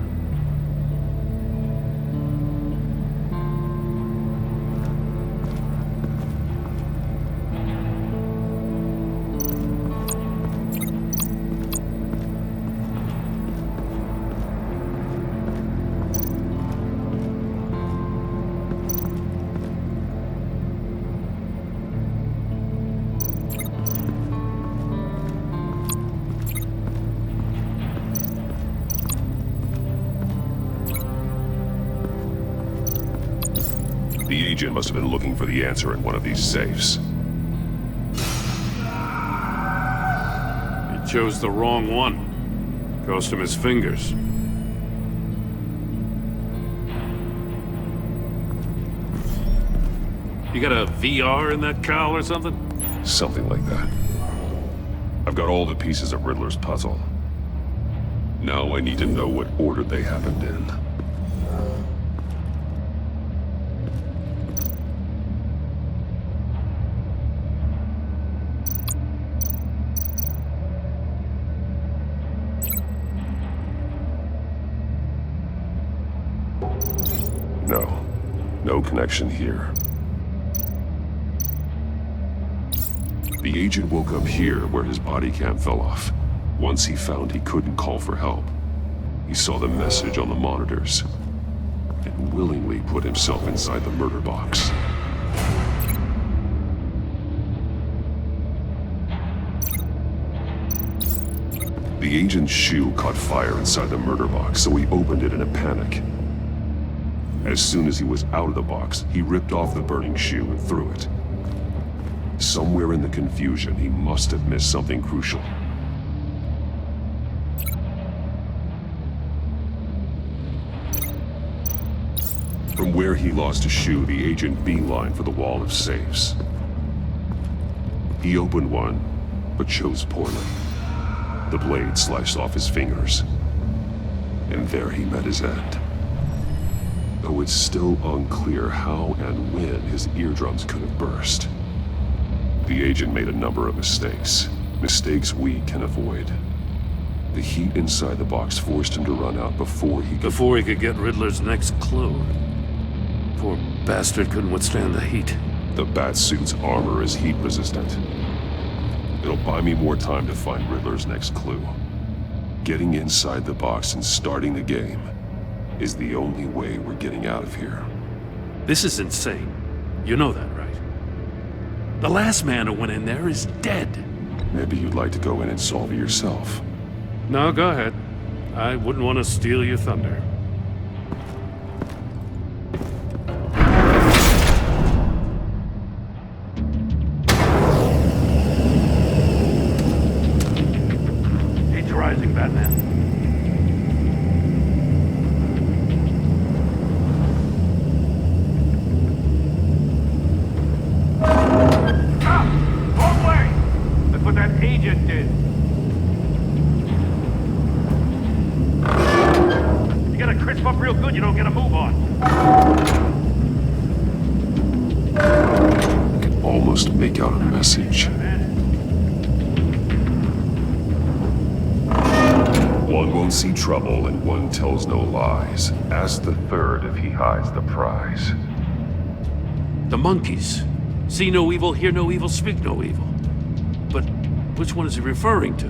The agent must have been looking for the answer in one of these safes. He chose the wrong one. Cost him his fingers. You got a VR in that cowl or something? Something like that. I've got all the pieces of Riddler's puzzle. Now I need to know what order they happened in. No connection here. The agent woke up here where his body cam fell off. Once he found he couldn't call for help, he saw the message on the monitors and willingly put himself inside the murder box. The agent's shoe caught fire inside the murder box, so he opened it in a panic. As soon as he was out of the box, he ripped off the burning shoe and threw it. Somewhere in the confusion, he must have missed something crucial. From where he lost a shoe, the agent beelined for the wall of safes. He opened one, but chose poorly. The blade sliced off his fingers, and there he met his end. Though it's still unclear how and when his eardrums could have burst. The agent made a number of mistakes. Mistakes we can avoid. The heat inside the box forced him to run out before he could get Riddler's next clue. Poor bastard couldn't withstand the heat. The Batsuit's armor is heat resistant. It'll buy me more time to find Riddler's next clue. Getting inside the box and starting the game is the only way we're getting out of here. This is insane. You know that, right? The last man who went in there is dead. Maybe you'd like to go in and solve it yourself. No, go ahead. I wouldn't want to steal your thunder. Heat's rising, Batman. Agent did. You gotta crisp up real good, you don't get a move on. I can almost make out a message. One won't see trouble and one tells no lies. Ask the third if he hides the prize. The monkeys. See no evil, hear no evil, speak no evil. But which one is he referring to?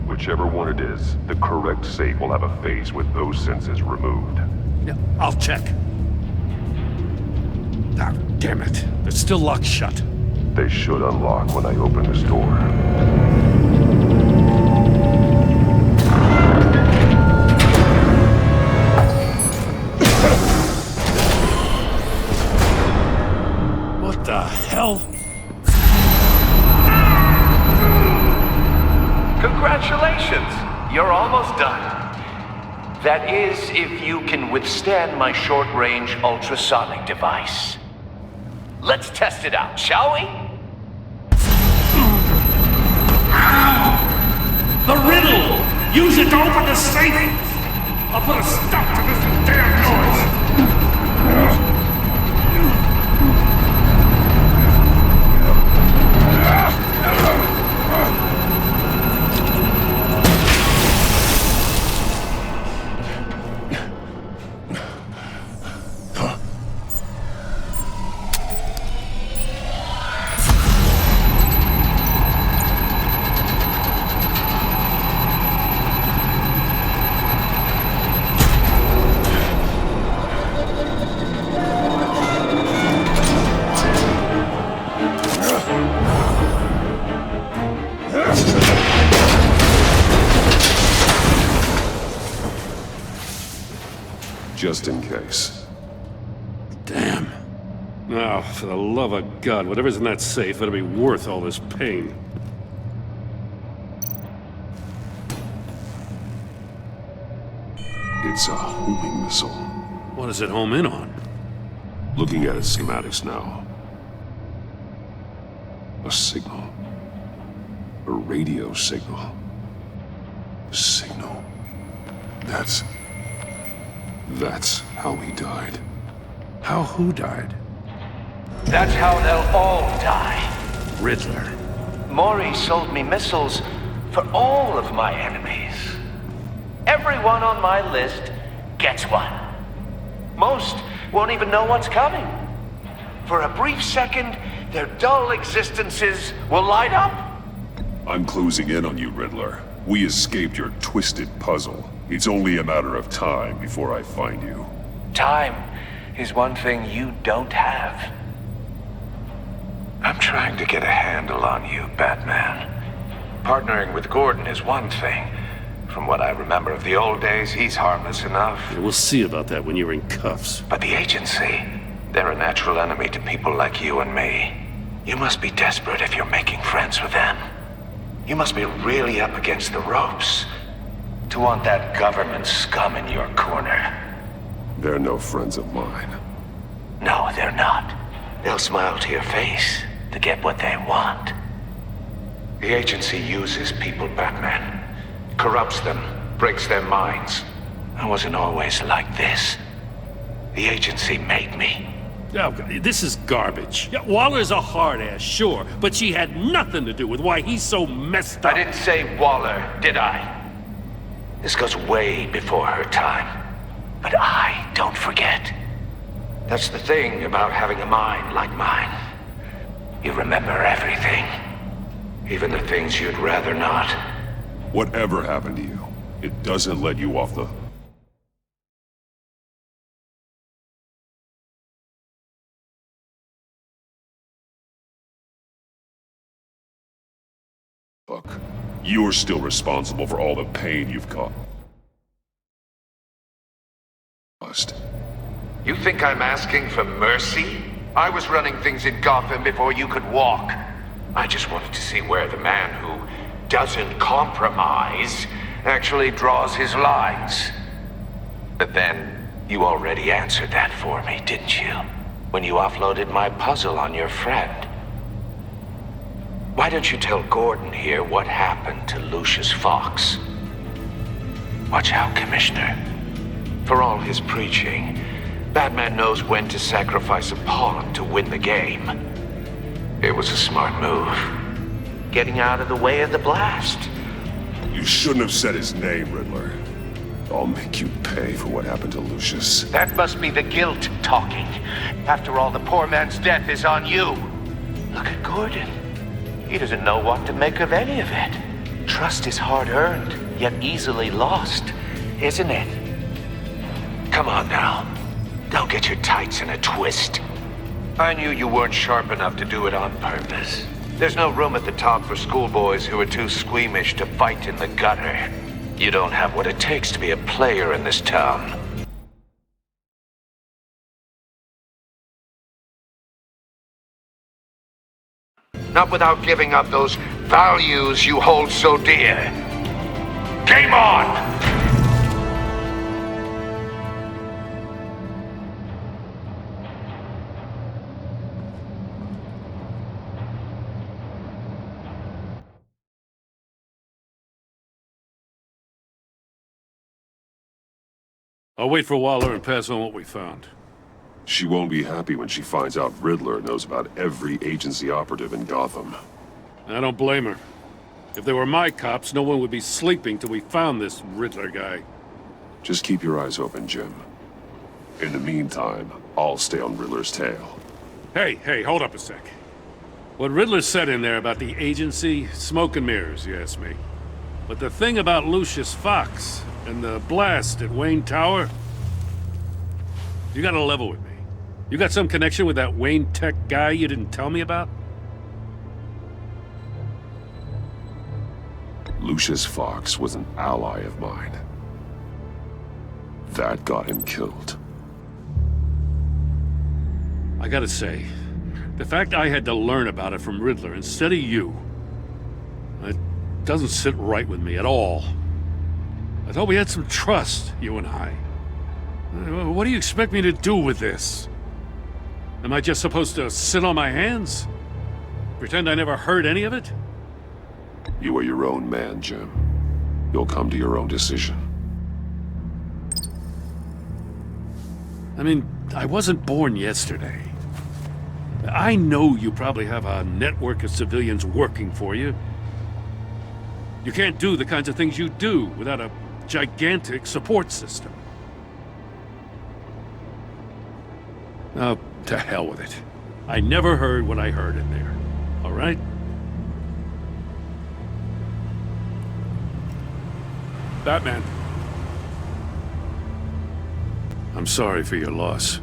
Whichever one it is, the correct safe will have a face with those senses removed. Yeah, I'll check. Ah, damn it. They're still locked shut. They should unlock when I open this door. What the hell? Congratulations! You're almost done. That is, if you can withstand my short-range ultrasonic device. Let's test it out, shall we? The riddle! Use it to open the safe! I'll put a stop to this damn noise! Just in case. Damn. Now, for the love of God, whatever's in that safe better be worth all this pain. It's a homing missile. What does it home in on? Looking at its schematics now. A signal. A radio signal. A signal. That's how he died. How who died? That's how they'll all die. Riddler. Maury sold me missiles for all of my enemies. Everyone on my list gets one. Most won't even know what's coming. For a brief second, their dull existences will light up. I'm closing in on you, Riddler. We escaped your twisted puzzle. It's only a matter of time before I find you. Time is one thing you don't have. I'm trying to get a handle on you, Batman. Partnering with Gordon is one thing. From what I remember of the old days, he's harmless enough. Yeah, we'll see about that when you're in cuffs. But the agency, they're a natural enemy to people like you and me. You must be desperate if you're making friends with them. You must be really up against the ropes to want that government scum in your corner. They're no friends of mine. No, they're not. They'll smile to your face to get what they want. The agency uses people, Batman. Corrupts them, breaks their minds. I wasn't always like this. The agency made me. Oh, this is garbage. Yeah, Waller's a hard-ass, sure, but she had nothing to do with why he's so messed up. I didn't say Waller, did I? This goes way before her time. But I don't forget. That's the thing about having a mind like mine. You remember everything. Even the things you'd rather not. Whatever happened to you, it doesn't let you off the... Look, you're still responsible for all the pain you've caused. You think I'm asking for mercy? I was running things in Gotham before you could walk. I just wanted to see where the man who doesn't compromise actually draws his lines. But then, you already answered that for me, didn't you? When you offloaded my puzzle on your friend. Why don't you tell Gordon here what happened to Lucius Fox? Watch out, Commissioner. For all his preaching, Batman knows when to sacrifice a pawn to win the game. It was a smart move. Getting out of the way of the blast. You shouldn't have said his name, Riddler. I'll make you pay for what happened to Lucius. That must be the guilt talking. After all, the poor man's death is on you. Look at Gordon. He doesn't know what to make of any of it. Trust is hard-earned, yet easily lost, isn't it? Come on now. Don't get your tights in a twist. I knew you weren't sharp enough to do it on purpose. There's no room at the top for schoolboys who are too squeamish to fight in the gutter. You don't have what it takes to be a player in this town. Not without giving up those values you hold so dear. Game on! I'll wait for Waller and pass on what we found. She won't be happy when she finds out Riddler knows about every agency operative in Gotham. I don't blame her. If they were my cops, no one would be sleeping till we found this Riddler guy. Just keep your eyes open, Jim. In the meantime, I'll stay on Riddler's tail. Hey, hold up a sec. What Riddler said in there about the agency, smoke and mirrors, you ask me. But the thing about Lucius Fox and the blast at Wayne Tower, you gotta level with me. You got some connection with that Wayne Tech guy you didn't tell me about? Lucius Fox was an ally of mine. That got him killed. I gotta say, the fact I had to learn about it from Riddler instead of you, it doesn't sit right with me at all. I thought we had some trust, you and I. What do you expect me to do with this? Am I just supposed to sit on my hands? Pretend I never heard any of it? You are your own man, Jim. You'll come to your own decision. I mean, I wasn't born yesterday. I know you probably have a network of civilians working for you. You can't do the kinds of things you do without a gigantic support system. Oh, to hell with it. I never heard what I heard in there. All right? Batman. I'm sorry for your loss.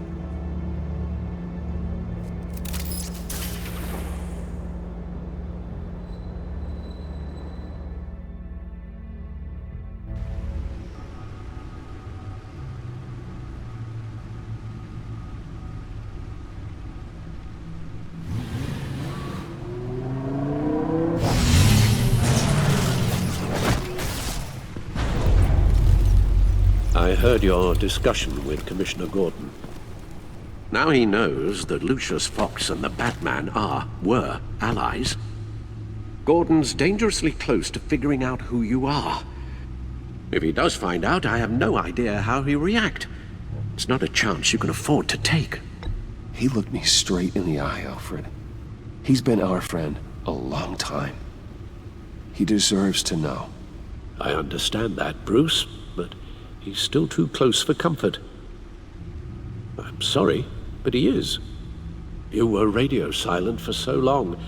I heard your discussion with Commissioner Gordon. Now he knows that Lucius Fox and the Batman were allies. Gordon's dangerously close to figuring out who you are. If he does find out, I have no idea how he'll react. It's not a chance you can afford to take. He looked me straight in the eye, Alfred. He's been our friend a long time. He deserves to know. I understand that, Bruce, but he's still too close for comfort. I'm sorry, but he is. You were radio silent for so long.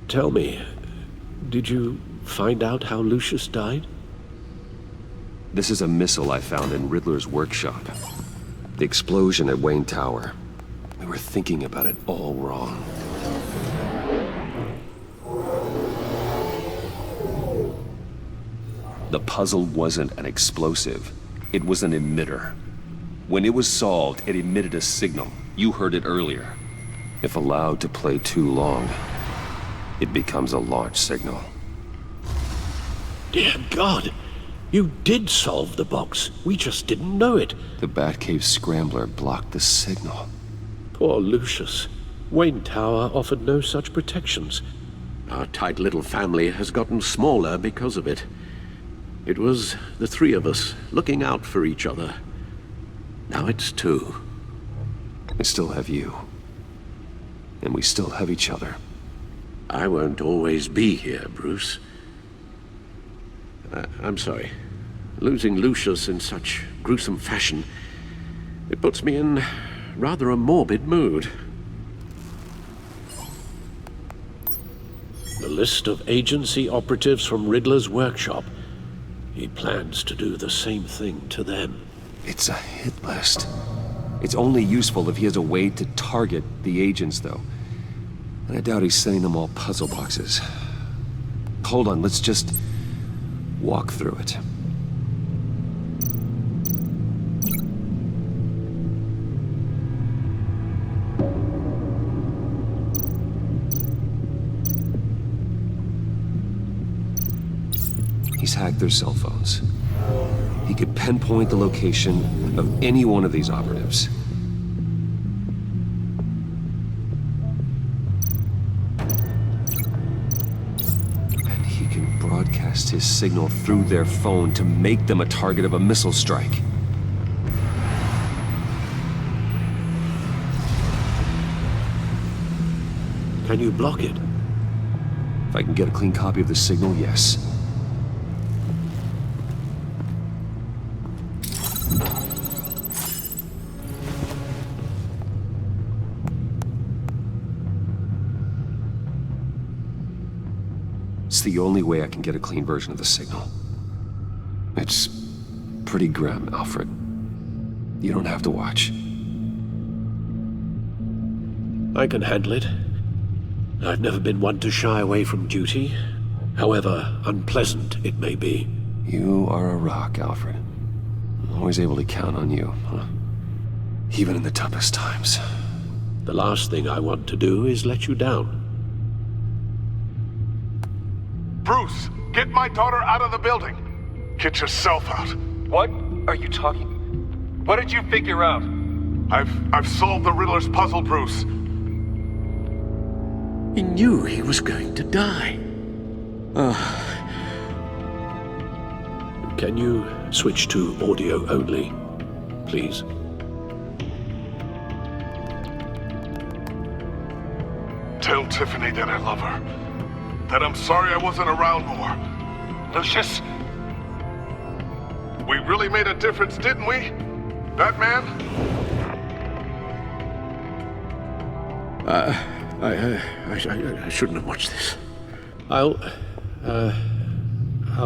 Tell me, did you find out how Lucius died? This is a missile I found in Riddler's workshop. The explosion at Wayne Tower. We were thinking about it all wrong. The puzzle wasn't an explosive. It was an emitter. When it was solved, it emitted a signal. You heard it earlier. If allowed to play too long, it becomes a launch signal. Dear God! You did solve the box. We just didn't know it. The Batcave scrambler blocked the signal. Poor Lucius. Wayne Tower offered no such protections. Our tight little family has gotten smaller because of it. It was the three of us looking out for each other. Now it's two. I still have you. And we still have each other. I won't always be here, Bruce. I'm sorry. Losing Lucius in such gruesome fashion, it puts me in rather a morbid mood. The list of agency operatives from Riddler's workshop. He plans to do the same thing to them. It's a hit list. It's only useful if he has a way to target the agents, though. And I doubt he's sending them all puzzle boxes. Hold on, let's just walk through it. He's hacked their cell phones. He could pinpoint the location of any one of these operatives. And he can broadcast his signal through their phone to make them a target of a missile strike. Can you block it? If I can get a clean copy of the signal, yes. It's the only way I can get a clean version of the signal. It's pretty grim, Alfred. You don't have to watch. I can handle it. I've never been one to shy away from duty, however unpleasant it may be. You are a rock, Alfred. I'm always able to count on you, huh? Even in the toughest times. The last thing I want to do is let you down. Bruce, get my daughter out of the building. Get yourself out. What are you talking? What did you figure out? I've solved the Riddler's puzzle, Bruce. He knew he was going to die. Can you switch to audio only, please? Tell Tiffany that I love her. That I'm sorry I wasn't around more. Lucius, we really made a difference, didn't we? Batman? I shouldn't have watched this. I'll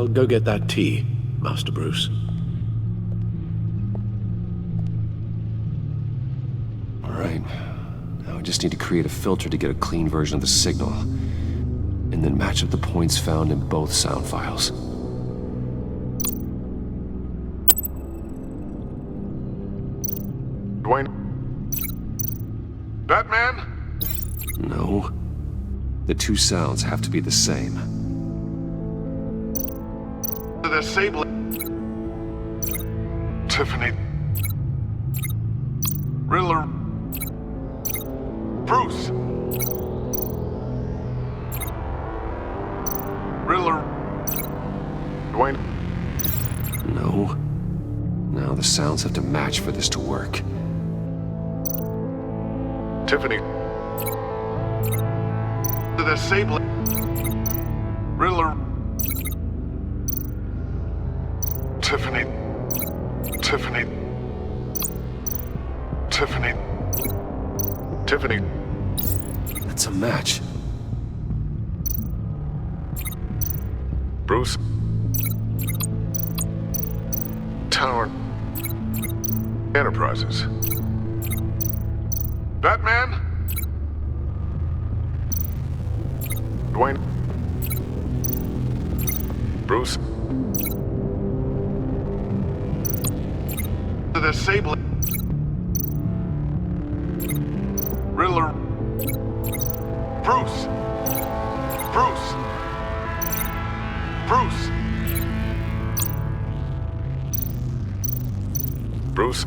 go get that tea, Master Bruce. All right. Now I just need to create a filter to get a clean version of the signal, and then match up the points found in both sound files. Dwayne? Batman? No. The two sounds have to be the same. Disable Tiffany. Riddler. Bruce. Riddler. Dwayne. No. Now the sounds have to match for this to work. Tiffany. Disable Riddler. Tiffany. Tiffany. Tiffany. Tiffany. That's a match. Bruce. Tower. Enterprises. Batman? Dwayne? Bruce? Disable Riddler. Bruce. Bruce. Bruce. Bruce.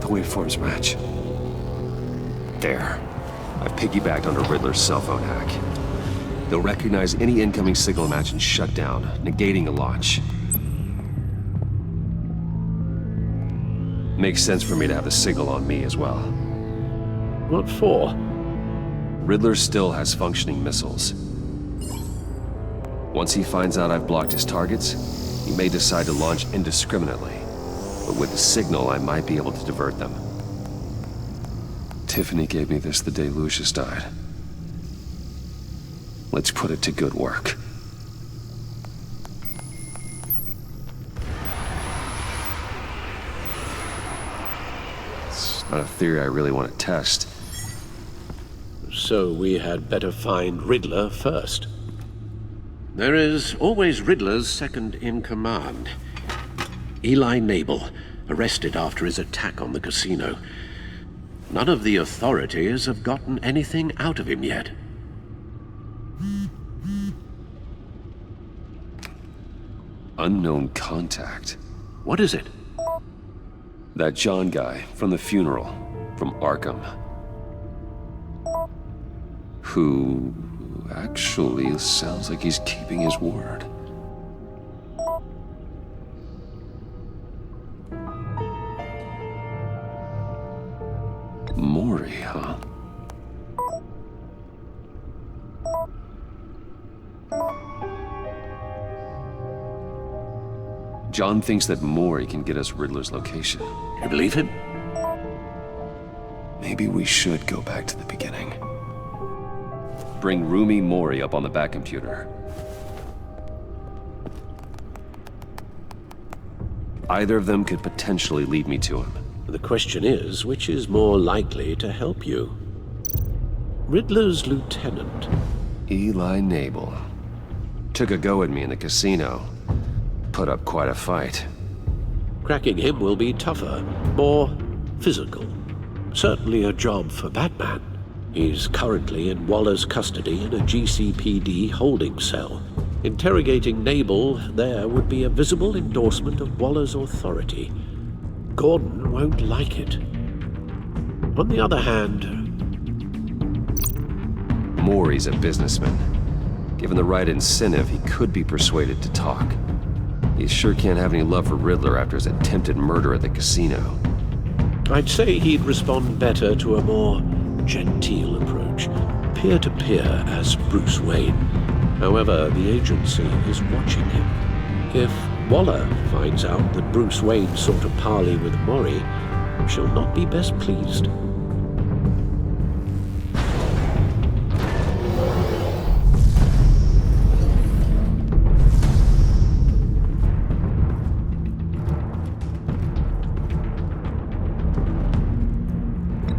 The waveforms match. There. I've piggybacked on a Riddler's cell phone hack. They'll recognize any incoming signal match and shut down, negating a launch. Makes sense for me to have the signal on me as well. What for? Riddler still has functioning missiles. Once he finds out I've blocked his targets, he may decide to launch indiscriminately. But with the signal, I might be able to divert them. Tiffany gave me this the day Lucius died. Let's put it to good work. It's not a theory I really want to test. So we had better find Riddler first. There is always Riddler's second in command. Eli Nabel, arrested after his attack on the casino. None of the authorities have gotten anything out of him yet. Unknown contact. What is it? That John guy from the funeral, from Arkham. Who actually sounds like he's keeping his word. Maury, huh? John thinks that Maury can get us Riddler's location. You believe him? Maybe we should go back to the beginning. Bring Rumi Maury up on the back computer. Either of them could potentially lead me to him. The question is, which is more likely to help you? Riddler's lieutenant. Eli Nabel. Took a go at me in the casino. Put up quite a fight. Cracking him will be tougher, more physical. Certainly a job for Batman. He's currently in Waller's custody in a GCPD holding cell. Interrogating Nabel there would be a visible endorsement of Waller's authority. Gordon won't like it. On the other hand... Maury's a businessman. Given the right incentive, he could be persuaded to talk. He sure can't have any love for Riddler after his attempted murder at the casino. I'd say he'd respond better to a more genteel approach, peer-to-peer as Bruce Wayne. However, the agency is watching him. If Waller finds out that Bruce Wayne sought a parley with Maury, she'll not be best pleased.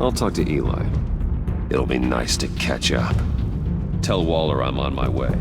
I'll talk to Eli. It'll be nice to catch up. Tell Waller I'm on my way.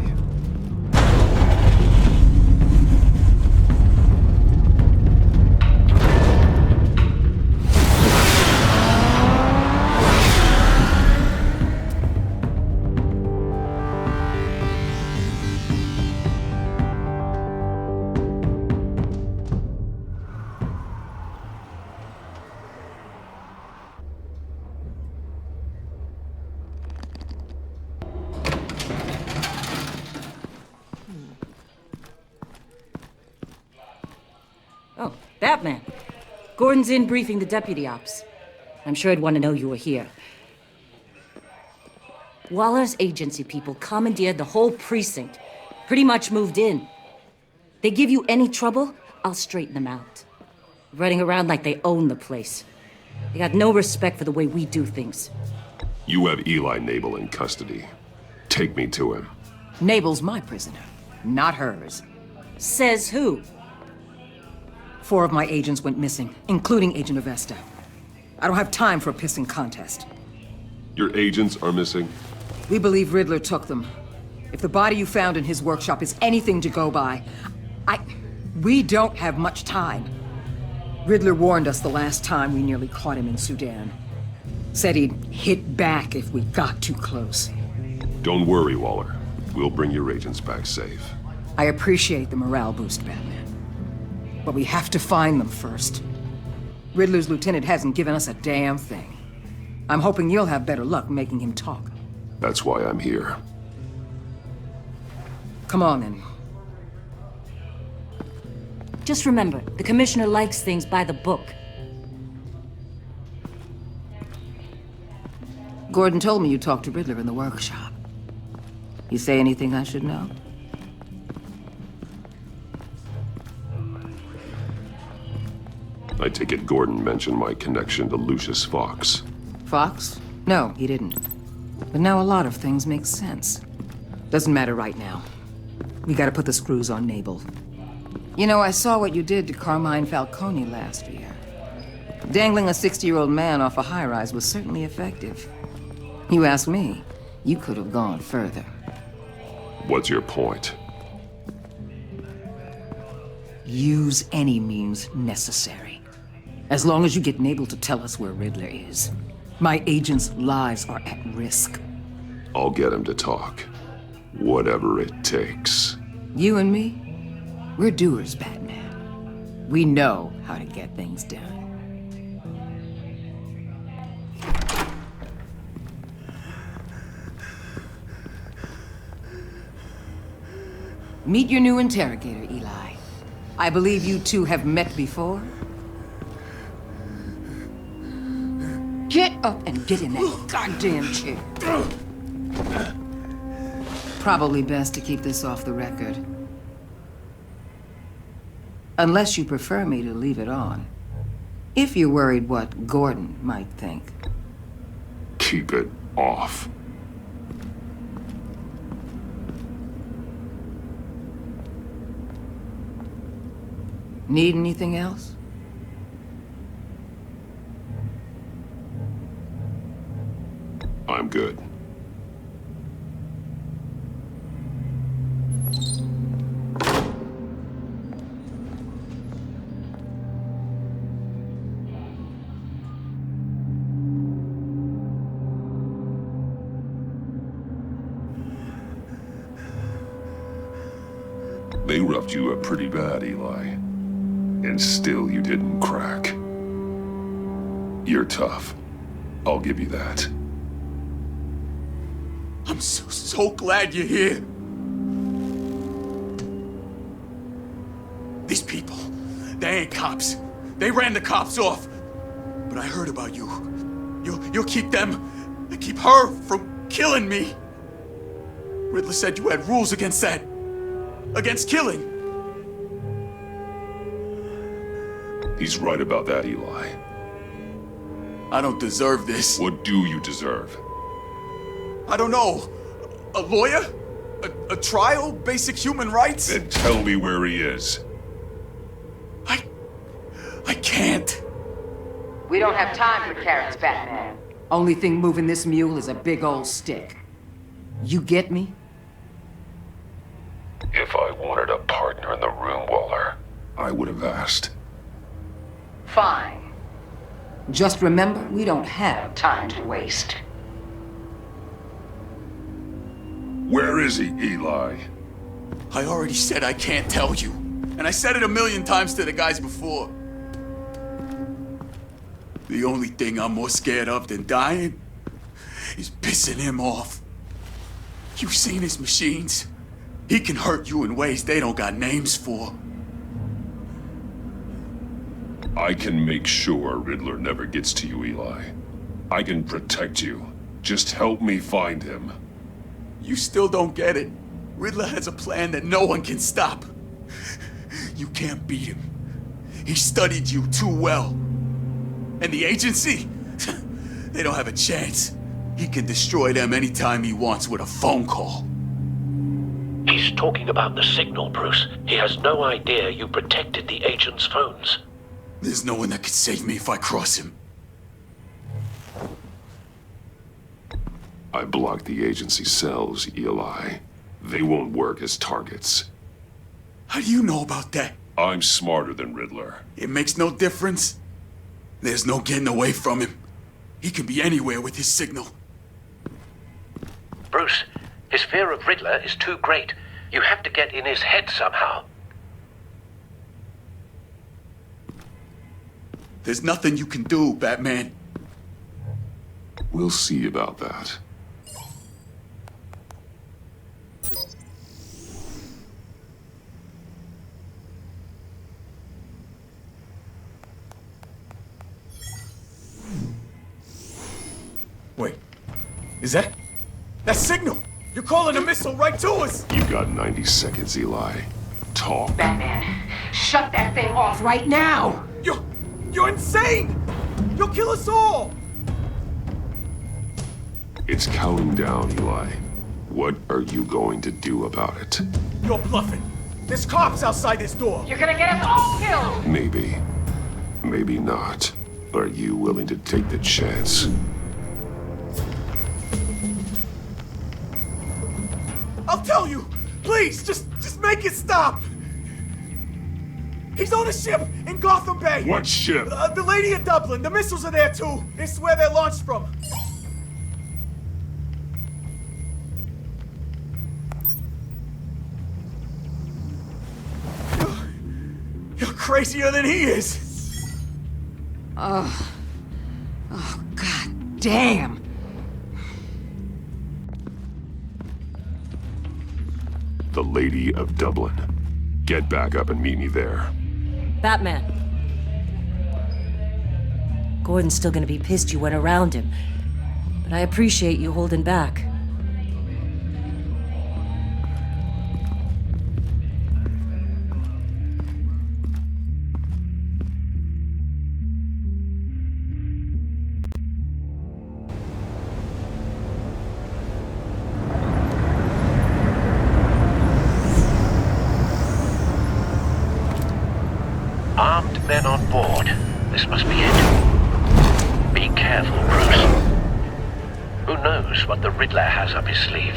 Batman. Gordon's in briefing the deputy ops. I'm sure I'd want to know you were here. Waller's agency people commandeered the whole precinct. Pretty much moved in. They give you any trouble, I'll straighten them out. Running around like they own the place. They got no respect for the way we do things. You have Eli Nabel in custody. Take me to him. Nabel's my prisoner, not hers. Says who? 4 of my agents went missing, including Agent Avesta. I don't have time for a pissing contest. Your agents are missing? We believe Riddler took them. If the body you found in his workshop is anything to go by, we don't have much time. Riddler warned us the last time we nearly caught him in Sudan. Said he'd hit back if we got too close. Don't worry, Waller. We'll bring your agents back safe. I appreciate the morale boost, Batman. But we have to find them first. Riddler's lieutenant hasn't given us a damn thing. I'm hoping you'll have better luck making him talk. That's why I'm here. Come on, then. Just remember, the commissioner likes things by the book. Gordon told me you talked to Riddler in the workshop. You say anything I should know? I take it Gordon mentioned my connection to Lucius Fox. Fox? No, he didn't. But now a lot of things make sense. Doesn't matter right now. We gotta put the screws on Nabel. You know, I saw what you did to Carmine Falcone last year. Dangling a 60-year-old man off a high-rise was certainly effective. You ask me, you could have gone further. What's your point? Use any means necessary. As long as you get Nabel to tell us where Riddler is. My agents' lives are at risk. I'll get him to talk. Whatever it takes. You and me, we're doers, Batman. We know how to get things done. Meet your new interrogator, Eli. I believe you two have met before? Get up and get in that goddamn chair. Probably best to keep this off the record. Unless you prefer me to leave it on. If you're worried what Gordon might think. Keep it off. Need anything else? I'm good. They roughed you up pretty bad, Eli. And still you didn't crack. You're tough. I'll give you that. I'm so glad you're here. These people, they ain't cops. They ran the cops off. But I heard about you. You'll keep them, keep her from killing me. Riddler said you had rules against that. Against killing. He's right about that, Eli. I don't deserve this. What do you deserve? I don't know. A lawyer? A trial? Basic human rights? Then tell me where he is. I can't. We don't have time for carrots, Batman. Only thing moving this mule is a big old stick. You get me? If I wanted a partner in the room, Waller, I would have asked. Fine. Just remember, we don't have time to waste. Where is he, Eli? I already said I can't tell you. And I said it 1,000,000 times to the guys before. The only thing I'm more scared of than dying is pissing him off. You've seen his machines. He can hurt you in ways they don't got names for. I can make sure Riddler never gets to you, Eli. I can protect you. Just help me find him. You still don't get it. Riddler has a plan that no one can stop. You can't beat him. He studied you too well. And the agency? They don't have a chance. He can destroy them anytime he wants with a phone call. He's talking about the signal, Bruce. He has no idea you protected the agent's phones. There's no one that could save me if I cross him. I blocked the agency cells, Eli. They won't work as targets. How do you know about that? I'm smarter than Riddler. It makes no difference. There's no getting away from him. He can be anywhere with his signal. Bruce, his fear of Riddler is too great. You have to get in his head somehow. There's nothing you can do, Batman. We'll see about that. Wait, is that signal? You're calling a missile right to us! You got 90 seconds, Eli. Talk. Batman, shut that thing off right now! You're insane! You'll kill us all! It's counting down, Eli. What are you going to do about it? You're bluffing. There's cops outside this door. You're gonna get us all killed! Maybe. Maybe not. Are you willing to take the chance? I'll tell you! Please, just make it stop! He's on a ship in Gotham Bay! What ship? The Lady of Dublin. The missiles are there too. It's where they're launched from. You're crazier than he is! Oh, God damn! The Lady of Dublin. Get back up and meet me there. Batman. Gordon's still gonna be pissed you went around him, but I appreciate you holding back. men on board. This must be it. Be careful, Bruce. Who knows what the Riddler has up his sleeve?